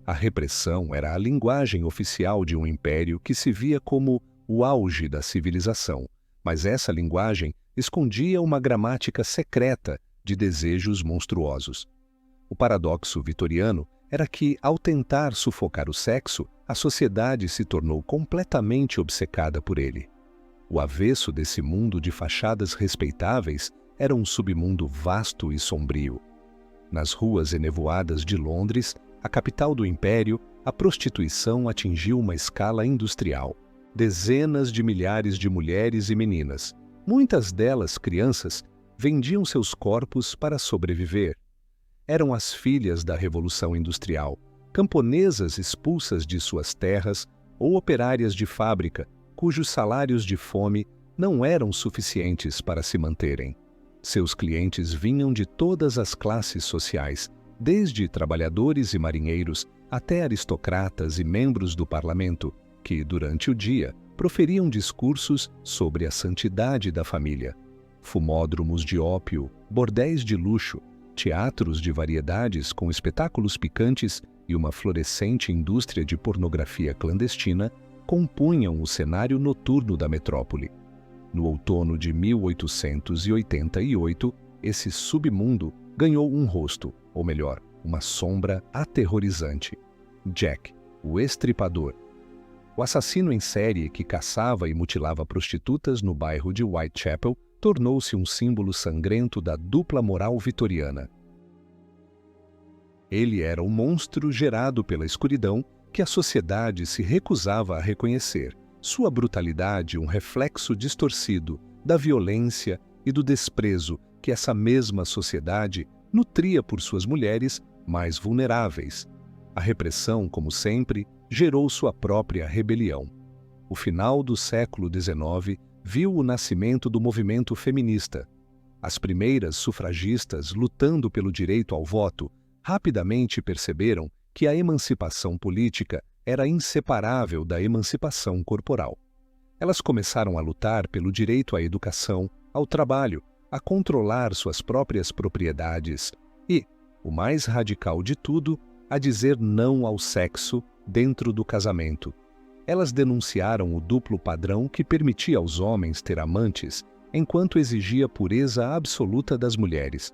Speaker 1: A repressão era a linguagem oficial de um império que se via como o auge da civilização, mas essa linguagem escondia uma gramática secreta de desejos monstruosos. O paradoxo vitoriano era que, ao tentar sufocar o sexo, a sociedade se tornou completamente obcecada por ele. O avesso desse mundo de fachadas respeitáveis era um submundo vasto e sombrio. Nas ruas enevoadas de Londres, a capital do império, a prostituição atingiu uma escala industrial. Dezenas de milhares de mulheres e meninas, muitas delas crianças, vendiam seus corpos para sobreviver. Eram as filhas da Revolução Industrial, camponesas expulsas de suas terras ou operárias de fábrica, cujos salários de fome não eram suficientes para se manterem. Seus clientes vinham de todas as classes sociais, desde trabalhadores e marinheiros até aristocratas e membros do parlamento, que, durante o dia, proferiam discursos sobre a santidade da família. Fumódromos de ópio, bordéis de luxo, teatros de variedades com espetáculos picantes e uma florescente indústria de pornografia clandestina compunham o cenário noturno da metrópole. No outono de 1888, esse submundo ganhou um rosto, ou melhor, uma sombra aterrorizante. Jack, o Estripador. O assassino em série que caçava e mutilava prostitutas no bairro de Whitechapel tornou-se um símbolo sangrento da dupla moral vitoriana. Ele era um monstro gerado pela escuridão que a sociedade se recusava a reconhecer, sua brutalidade um reflexo distorcido da violência e do desprezo que essa mesma sociedade nutria por suas mulheres mais vulneráveis. A repressão, como sempre, gerou sua própria rebelião. O final do século XIX viu o nascimento do movimento feminista. As primeiras sufragistas lutando pelo direito ao voto rapidamente perceberam que a emancipação política era inseparável da emancipação corporal. Elas começaram a lutar pelo direito à educação, ao trabalho, a controlar suas próprias propriedades e, o mais radical de tudo, a dizer não ao sexo dentro do casamento. Elas denunciaram o duplo padrão que permitia aos homens ter amantes, enquanto exigia a pureza absoluta das mulheres.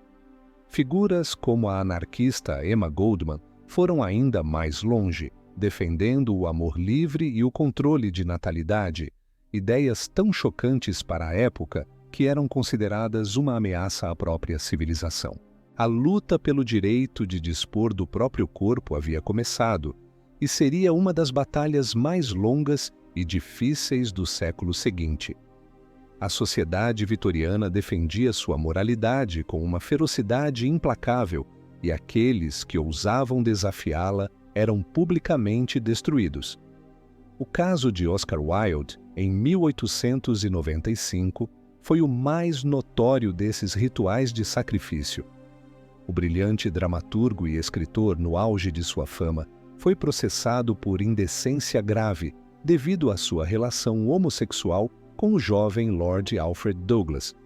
Speaker 1: Figuras como a anarquista Emma Goldman foram ainda mais longe, defendendo o amor livre e o controle de natalidade, ideias tão chocantes para a época que eram consideradas uma ameaça à própria civilização. A luta pelo direito de dispor do próprio corpo havia começado, e seria uma das batalhas mais longas e difíceis do século seguinte. A sociedade vitoriana defendia sua moralidade com uma ferocidade implacável, e aqueles que ousavam desafiá-la eram publicamente destruídos. O caso de Oscar Wilde, em 1895, foi o mais notório desses rituais de sacrifício. O brilhante dramaturgo e escritor, no auge de sua fama, foi processado por indecência grave devido à sua relação homossexual com o jovem Lord Alfred Douglas.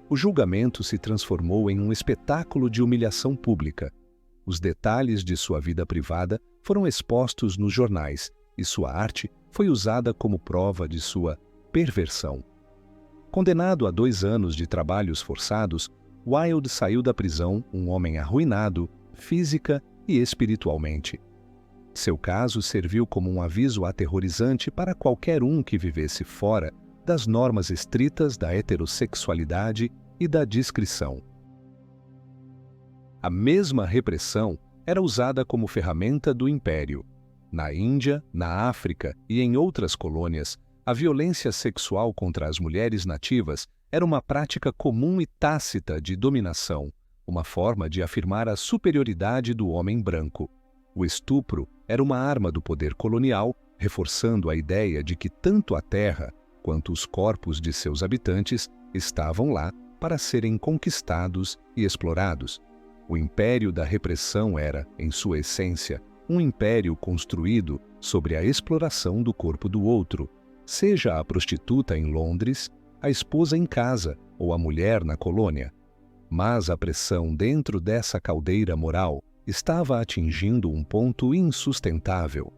Speaker 1: O julgamento se transformou em um espetáculo de humilhação pública. Os detalhes de sua vida privada foram expostos nos jornais e sua arte foi usada como prova de sua perversão. Condenado a 2 anos de trabalhos forçados, Wilde saiu da prisão um homem arruinado, física e espiritualmente. Seu caso serviu como um aviso aterrorizante para qualquer um que vivesse fora das normas estritas da heterossexualidade e da discrição. A mesma repressão era usada como ferramenta do Império. Na Índia, na África e em outras colônias, a violência sexual contra as mulheres nativas era uma prática comum e tácita de dominação, uma forma de afirmar a superioridade do homem branco. O estupro era uma arma do poder colonial, reforçando a ideia de que tanto a terra quanto os corpos de seus habitantes estavam lá para serem conquistados e explorados. O império da repressão era, em sua essência, um império construído sobre a exploração do corpo do outro, seja a prostituta em Londres, a esposa em casa ou a mulher na colônia. Mas a pressão dentro dessa caldeira moral estava atingindo um ponto insustentável.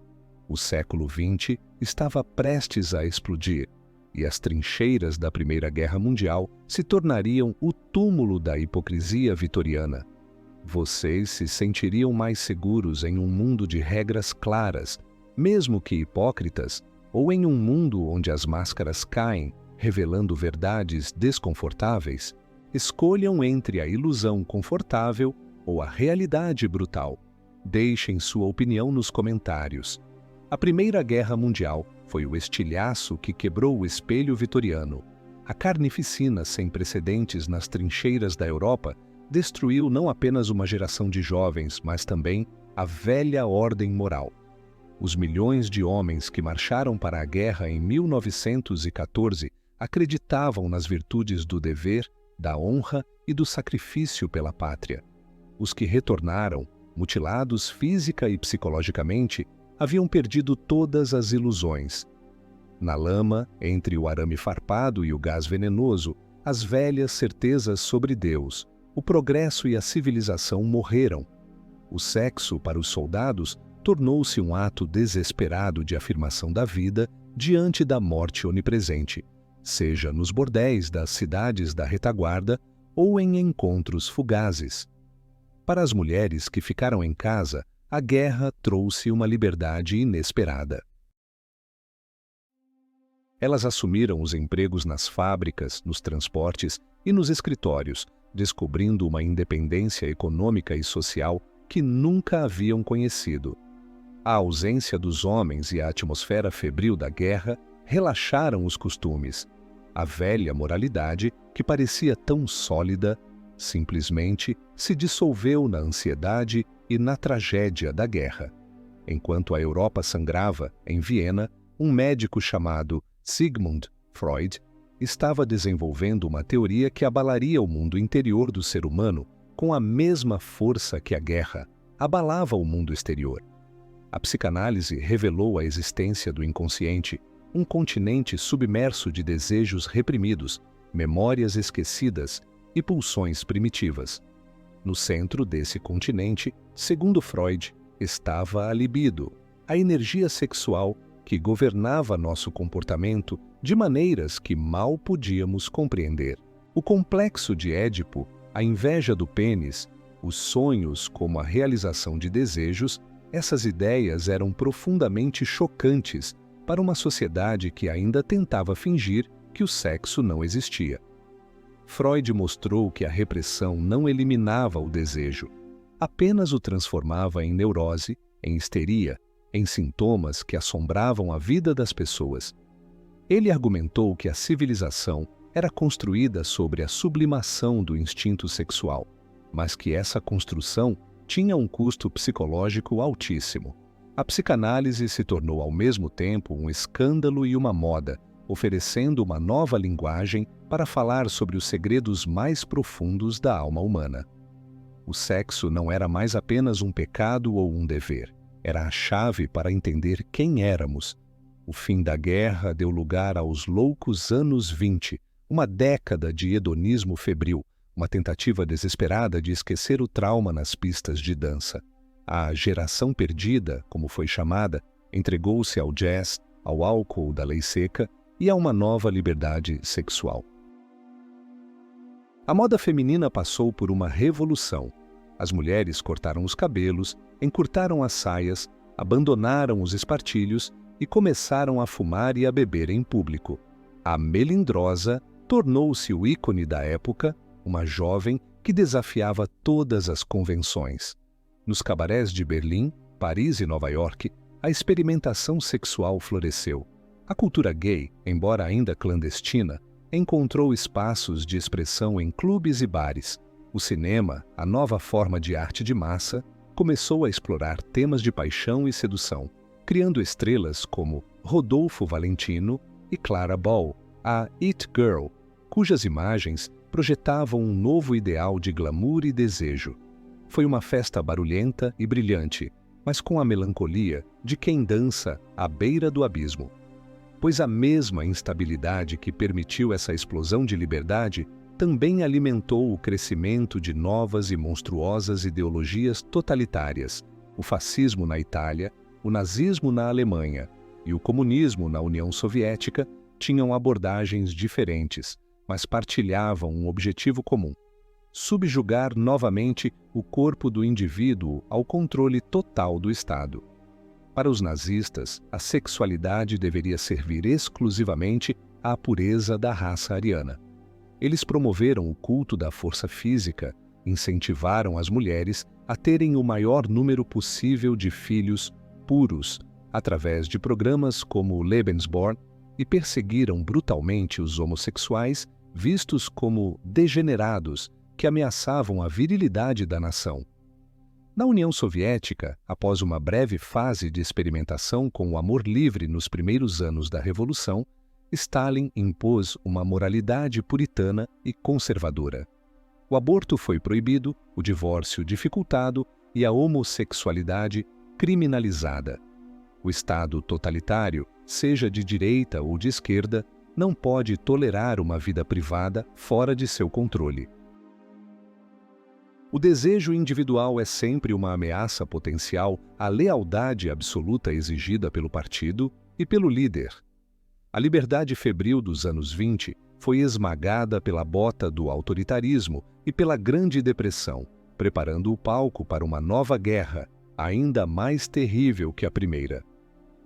Speaker 1: O século XX estava prestes a explodir, e as trincheiras da Primeira Guerra Mundial se tornariam o túmulo da hipocrisia vitoriana. Vocês se sentiriam mais seguros em um mundo de regras claras, mesmo que hipócritas, ou em um mundo onde as máscaras caem, revelando verdades desconfortáveis? Escolham entre a ilusão confortável ou a realidade brutal. Deixem sua opinião nos comentários. A Primeira Guerra Mundial foi o estilhaço que quebrou o espelho vitoriano. A carnificina sem precedentes nas trincheiras da Europa destruiu não apenas uma geração de jovens, mas também a velha ordem moral. Os milhões de homens que marcharam para a guerra em 1914 acreditavam nas virtudes do dever, da honra e do sacrifício pela pátria. Os que retornaram, mutilados física e psicologicamente, haviam perdido todas as ilusões. Na lama, entre o arame farpado e o gás venenoso, as velhas certezas sobre Deus, o progresso e a civilização morreram. O sexo, para os soldados, tornou-se um ato desesperado de afirmação da vida diante da morte onipresente, seja nos bordéis das cidades da retaguarda ou em encontros fugazes. Para as mulheres que ficaram em casa, a guerra trouxe uma liberdade inesperada. Elas assumiram os empregos nas fábricas, nos transportes e nos escritórios, descobrindo uma independência econômica e social que nunca haviam conhecido. A ausência dos homens e a atmosfera febril da guerra relaxaram os costumes. A velha moralidade, que parecia tão sólida, simplesmente se dissolveu na ansiedade e na tragédia da guerra. Enquanto a Europa sangrava, em Viena, um médico chamado Sigmund Freud estava desenvolvendo uma teoria que abalaria o mundo interior do ser humano com a mesma força que a guerra abalava o mundo exterior. A psicanálise revelou a existência do inconsciente, um continente submerso de desejos reprimidos, memórias esquecidas e pulsões primitivas. No centro desse continente, segundo Freud, estava a libido, a energia sexual que governava nosso comportamento de maneiras que mal podíamos compreender. O complexo de Édipo, a inveja do pênis, os sonhos como a realização de desejos, essas ideias eram profundamente chocantes para uma sociedade que ainda tentava fingir que o sexo não existia. Freud mostrou que a repressão não eliminava o desejo, apenas o transformava em neurose, em histeria, em sintomas que assombravam a vida das pessoas. Ele argumentou que a civilização era construída sobre a sublimação do instinto sexual, mas que essa construção tinha um custo psicológico altíssimo. A psicanálise se tornou ao mesmo tempo um escândalo e uma moda, oferecendo uma nova linguagem para falar sobre os segredos mais profundos da alma humana. O sexo não era mais apenas um pecado ou um dever, era a chave para entender quem éramos. O fim da guerra deu lugar aos loucos anos 20, uma década de hedonismo febril, uma tentativa desesperada de esquecer o trauma nas pistas de dança. A geração perdida, como foi chamada, entregou-se ao jazz, ao álcool da lei seca e a uma nova liberdade sexual. A moda feminina passou por uma revolução. As mulheres cortaram os cabelos, encurtaram as saias, abandonaram os espartilhos e começaram a fumar e a beber em público. A melindrosa tornou-se o ícone da época, uma jovem que desafiava todas as convenções. Nos cabarés de Berlim, Paris e Nova York, a experimentação sexual floresceu. A cultura gay, embora ainda clandestina, encontrou espaços de expressão em clubes e bares. O cinema, a nova forma de arte de massa, começou a explorar temas de paixão e sedução, criando estrelas como Rodolfo Valentino e Clara Bow, a It Girl, cujas imagens projetavam um novo ideal de glamour e desejo. Foi uma festa barulhenta e brilhante, mas com a melancolia de quem dança à beira do abismo. Pois a mesma instabilidade que permitiu essa explosão de liberdade também alimentou o crescimento de novas e monstruosas ideologias totalitárias, o fascismo na Itália, o nazismo na Alemanha e o comunismo na União Soviética tinham abordagens diferentes, mas partilhavam um objetivo comum: subjugar novamente o corpo do indivíduo ao controle total do Estado. Para os nazistas, a sexualidade deveria servir exclusivamente à pureza da raça ariana. Eles promoveram o culto da força física, incentivaram as mulheres a terem o maior número possível de filhos puros, através de programas como o Lebensborn, e perseguiram brutalmente os homossexuais, vistos como degenerados que ameaçavam a virilidade da nação. Na União Soviética, após uma breve fase de experimentação com o amor livre nos primeiros anos da Revolução, Stalin impôs uma moralidade puritana e conservadora. O aborto foi proibido, o divórcio dificultado e a homossexualidade criminalizada. O Estado totalitário, seja de direita ou de esquerda, não pode tolerar uma vida privada fora de seu controle. O desejo individual é sempre uma ameaça potencial à lealdade absoluta exigida pelo partido e pelo líder. A liberdade febril dos anos 20 foi esmagada pela bota do autoritarismo e pela Grande Depressão, preparando o palco para uma nova guerra, ainda mais terrível que a primeira.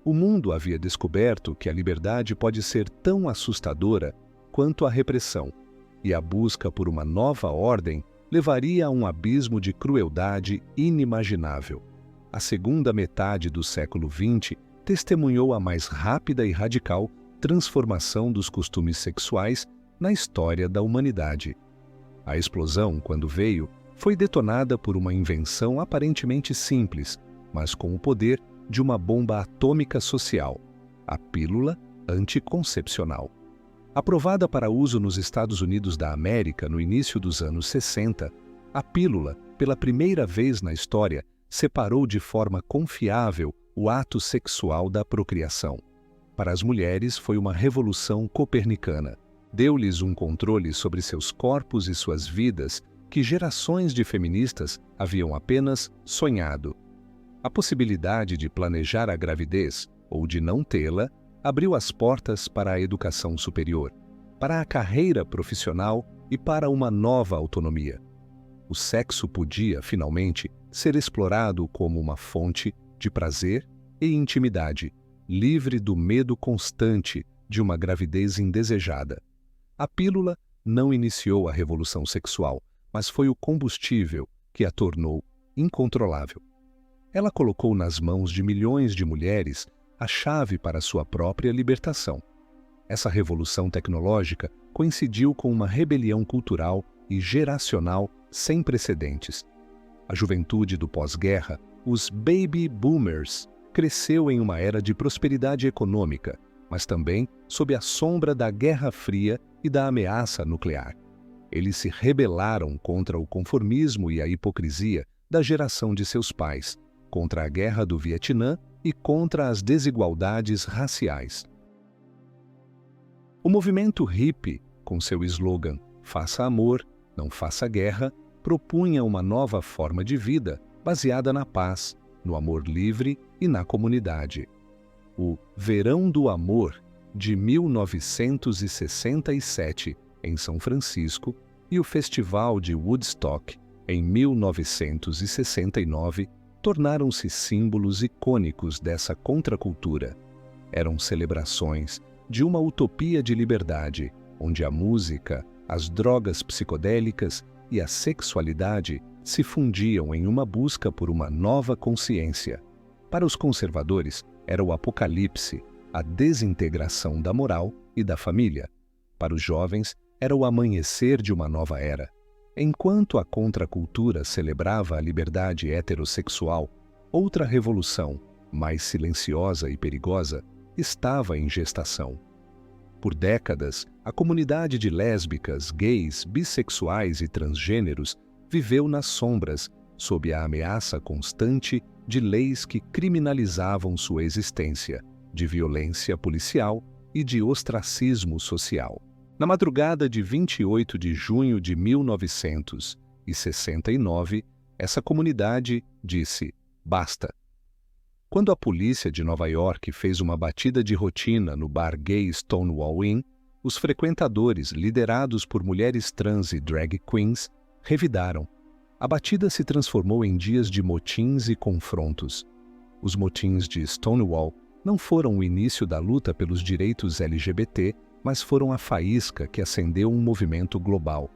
Speaker 1: O mundo havia descoberto que a liberdade pode ser tão assustadora quanto a repressão, e a busca por uma nova ordem levaria a um abismo de crueldade inimaginável. A segunda metade do século XX testemunhou a mais rápida e radical transformação dos costumes sexuais na história da humanidade. A explosão, quando veio, foi detonada por uma invenção aparentemente simples, mas com o poder de uma bomba atômica social: a pílula anticoncepcional. Aprovada para uso nos Estados Unidos da América no início dos anos 60, a pílula, pela primeira vez na história, separou de forma confiável o ato sexual da procriação. Para as mulheres, foi uma revolução copernicana. Deu-lhes um controle sobre seus corpos e suas vidas que gerações de feministas haviam apenas sonhado. A possibilidade de planejar a gravidez, ou de não tê-la, abriu as portas para a educação superior, para a carreira profissional e para uma nova autonomia. O sexo podia, finalmente, ser explorado como uma fonte de prazer e intimidade, livre do medo constante de uma gravidez indesejada. A pílula não iniciou a revolução sexual, mas foi o combustível que a tornou incontrolável. Ela colocou nas mãos de milhões de mulheres a chave para sua própria libertação. Essa revolução tecnológica coincidiu com uma rebelião cultural e geracional sem precedentes. A juventude do pós-guerra, os baby boomers, cresceu em uma era de prosperidade econômica, mas também sob a sombra da Guerra Fria e da ameaça nuclear. Eles se rebelaram contra o conformismo e a hipocrisia da geração de seus pais, contra a Guerra do Vietnã e contra as desigualdades raciais. O movimento hippie, com seu slogan "Faça amor, não faça guerra", propunha uma nova forma de vida baseada na paz, no amor livre e na comunidade. O Verão do Amor, de 1967, em São Francisco, e o Festival de Woodstock, em 1969, tornaram-se símbolos icônicos dessa contracultura. Eram celebrações de uma utopia de liberdade, onde a música, as drogas psicodélicas e a sexualidade se fundiam em uma busca por uma nova consciência. Para os conservadores, era o apocalipse, a desintegração da moral e da família. Para os jovens, era o amanhecer de uma nova era. Enquanto a contracultura celebrava a liberdade heterossexual, outra revolução, mais silenciosa e perigosa, estava em gestação. Por décadas, a comunidade de lésbicas, gays, bissexuais e transgêneros viveu nas sombras, sob a ameaça constante de leis que criminalizavam sua existência, de violência policial e de ostracismo social. Na madrugada de 28 de junho de 1969, essa comunidade disse: "Basta". Quando a polícia de Nova York fez uma batida de rotina no bar gay Stonewall Inn, os frequentadores, liderados por mulheres trans e drag queens, revidaram. A batida se transformou em dias de motins e confrontos. Os motins de Stonewall não foram o início da luta pelos direitos LGBT, mas foram a faísca que acendeu um movimento global.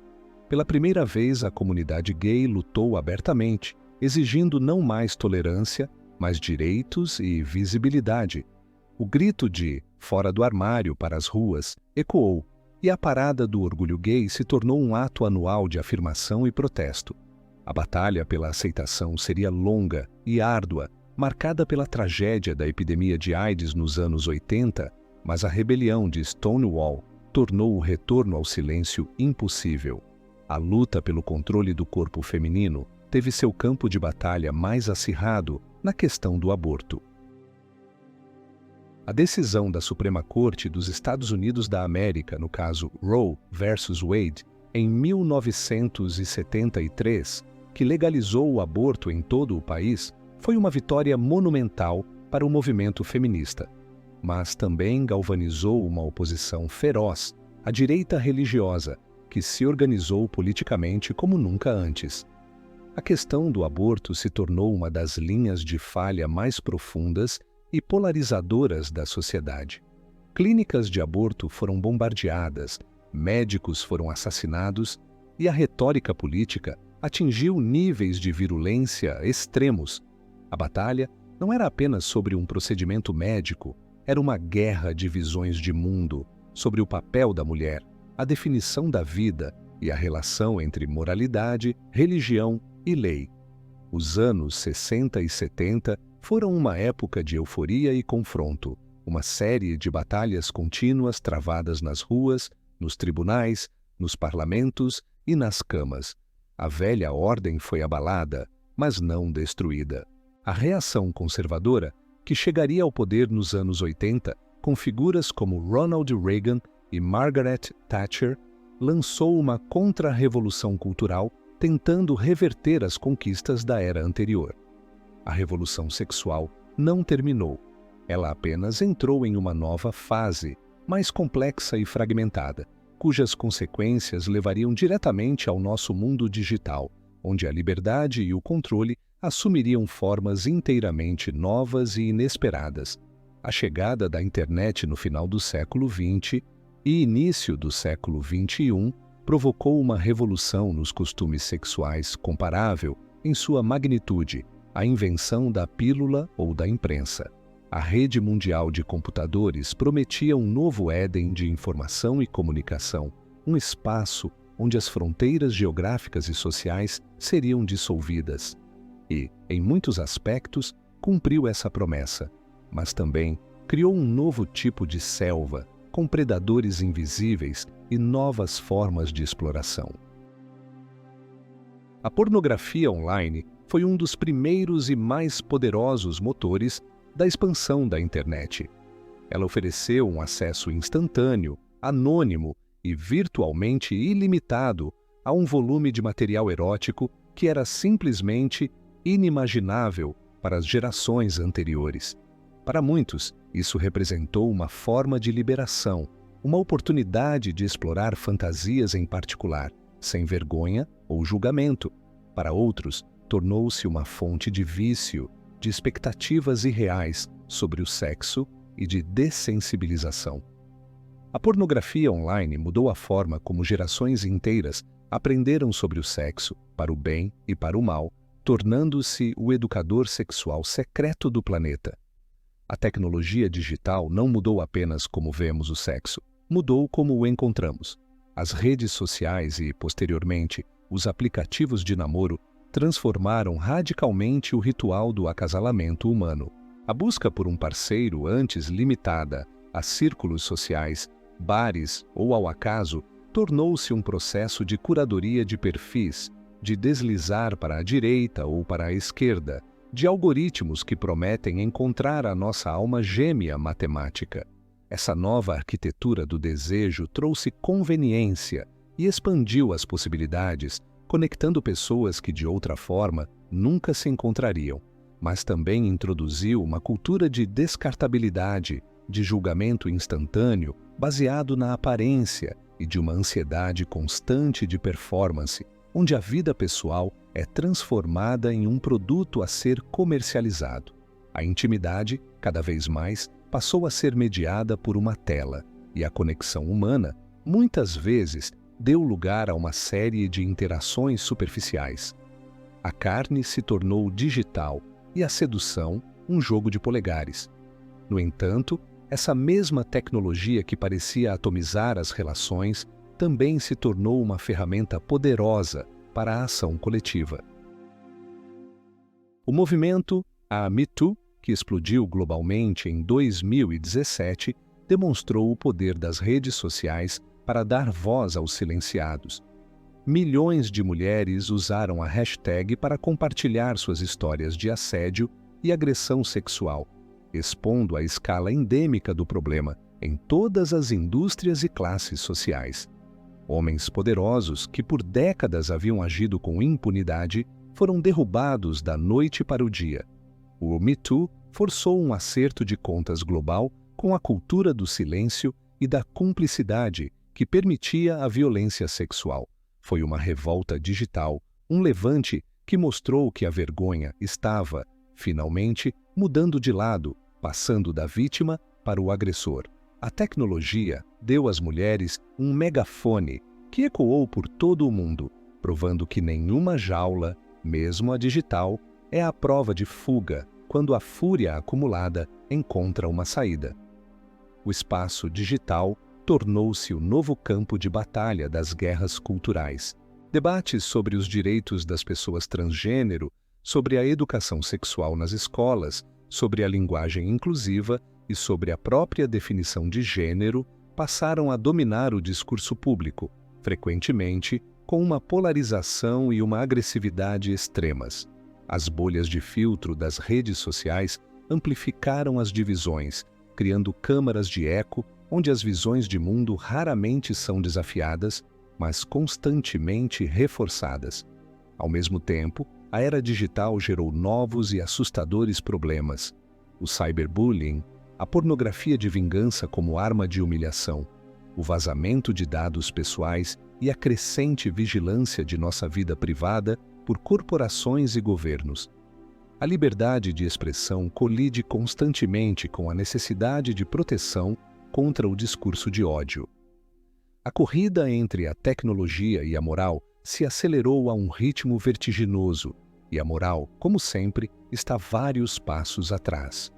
Speaker 1: Pela primeira vez, a comunidade gay lutou abertamente, exigindo não mais tolerância, mas direitos e visibilidade. O grito de "fora do armário" para as ruas ecoou, e a Parada do Orgulho Gay se tornou um ato anual de afirmação e protesto. A batalha pela aceitação seria longa e árdua, marcada pela tragédia da epidemia de AIDS nos anos 80, mas a rebelião de Stonewall tornou o retorno ao silêncio impossível. A luta pelo controle do corpo feminino teve seu campo de batalha mais acirrado na questão do aborto. A decisão da Suprema Corte dos Estados Unidos da América, no caso Roe versus Wade, em 1973, que legalizou o aborto em todo o país, foi uma vitória monumental para o movimento feminista, mas também galvanizou uma oposição feroz à direita religiosa, que se organizou politicamente como nunca antes. A questão do aborto se tornou uma das linhas de falha mais profundas e polarizadoras da sociedade. Clínicas de aborto foram bombardeadas, médicos foram assassinados e a retórica política atingiu níveis de virulência extremos. A batalha não era apenas sobre um procedimento médico, era uma guerra de visões de mundo, sobre o papel da mulher, a definição da vida e a relação entre moralidade, religião e lei. Os anos 60 e 70 foram uma época de euforia e confronto, uma série de batalhas contínuas travadas nas ruas, nos tribunais, nos parlamentos e nas camas. A velha ordem foi abalada, mas não destruída. A reação conservadora, que chegaria ao poder nos anos 80, com figuras como Ronald Reagan e Margaret Thatcher, lançou uma contra-revolução cultural tentando reverter as conquistas da era anterior. A revolução sexual não terminou. Ela apenas entrou em uma nova fase, mais complexa e fragmentada, cujas consequências levariam diretamente ao nosso mundo digital, onde a liberdade e o controle assumiriam formas inteiramente novas e inesperadas. A chegada da internet no final do século XX e início do século XXI provocou uma revolução nos costumes sexuais comparável, em sua magnitude, à invenção da pílula ou da imprensa. A rede mundial de computadores prometia um novo Éden de informação e comunicação, um espaço onde as fronteiras geográficas e sociais seriam dissolvidas. E, em muitos aspectos, cumpriu essa promessa, mas também criou um novo tipo de selva, com predadores invisíveis e novas formas de exploração. A pornografia online foi um dos primeiros e mais poderosos motores da expansão da internet. Ela ofereceu um acesso instantâneo, anônimo e virtualmente ilimitado a um volume de material erótico que era simplesmente inimaginável para as gerações anteriores. Para muitos, isso representou uma forma de liberação, uma oportunidade de explorar fantasias em particular, sem vergonha ou julgamento. Para outros, tornou-se uma fonte de vício, de expectativas irreais sobre o sexo e de dessensibilização. A pornografia online mudou a forma como gerações inteiras aprenderam sobre o sexo, para o bem e para o mal, tornando-se o educador sexual secreto do planeta. A tecnologia digital não mudou apenas como vemos o sexo, mudou como o encontramos. As redes sociais e, posteriormente, os aplicativos de namoro transformaram radicalmente o ritual do acasalamento humano. A busca por um parceiro, antes limitada a círculos sociais, bares ou ao acaso, tornou-se um processo de curadoria de perfis, de deslizar para a direita ou para a esquerda, de algoritmos que prometem encontrar a nossa alma gêmea matemática. Essa nova arquitetura do desejo trouxe conveniência e expandiu as possibilidades, conectando pessoas que de outra forma nunca se encontrariam, mas também introduziu uma cultura de descartabilidade, de julgamento instantâneo, baseado na aparência e de uma ansiedade constante de performance, onde a vida pessoal é transformada em um produto a ser comercializado. A intimidade, cada vez mais, passou a ser mediada por uma tela, e a conexão humana, muitas vezes, deu lugar a uma série de interações superficiais. A carne se tornou digital e a sedução um jogo de polegares. No entanto, essa mesma tecnologia que parecia atomizar as relações também se tornou uma ferramenta poderosa para a ação coletiva. O movimento Me Too, que explodiu globalmente em 2017, demonstrou o poder das redes sociais para dar voz aos silenciados. Milhões de mulheres usaram a hashtag para compartilhar suas histórias de assédio e agressão sexual, expondo a escala endêmica do problema em todas as indústrias e classes sociais. Homens poderosos que por décadas haviam agido com impunidade foram derrubados da noite para o dia. O Me Too forçou um acerto de contas global com a cultura do silêncio e da cumplicidade que permitia a violência sexual. Foi uma revolta digital, um levante que mostrou que a vergonha estava, finalmente, mudando de lado, passando da vítima para o agressor. A tecnologia deu às mulheres um megafone que ecoou por todo o mundo, provando que nenhuma jaula, mesmo a digital, é a prova de fuga quando a fúria acumulada encontra uma saída. O espaço digital tornou-se o novo campo de batalha das guerras culturais. Debates sobre os direitos das pessoas transgênero, sobre a educação sexual nas escolas, sobre a linguagem inclusiva e sobre a própria definição de gênero passaram a dominar o discurso público, frequentemente com uma polarização e uma agressividade extremas. As bolhas de filtro das redes sociais amplificaram as divisões, criando câmaras de eco onde as visões de mundo raramente são desafiadas, mas constantemente reforçadas. Ao mesmo tempo, a era digital gerou novos e assustadores problemas. O cyberbullying, a pornografia de vingança como arma de humilhação, o vazamento de dados pessoais e a crescente vigilância de nossa vida privada por corporações e governos. A liberdade de expressão colide constantemente com a necessidade de proteção contra o discurso de ódio. A corrida entre a tecnologia e a moral se acelerou a um ritmo vertiginoso, e a moral, como sempre, está vários passos atrás.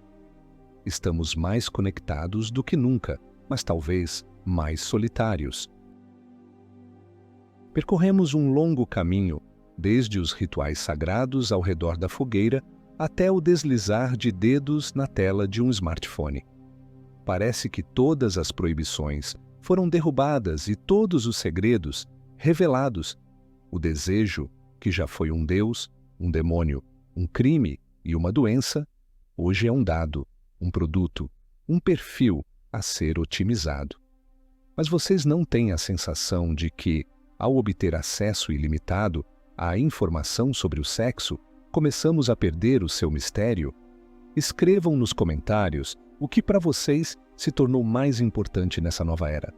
Speaker 1: Estamos mais conectados do que nunca, mas talvez mais solitários. Percorremos um longo caminho, desde os rituais sagrados ao redor da fogueira até o deslizar de dedos na tela de um smartphone. parece que todas as proibições foram derrubadas e todos os segredos revelados. O desejo, que já foi um deus, um demônio, um crime e uma doença, hoje é um dado, um produto, um perfil a ser otimizado. Mas vocês não têm a sensação de que, ao obter acesso ilimitado à informação sobre o sexo, começamos a perder o seu mistério? Escrevam nos comentários o que para vocês se tornou mais importante nessa nova era.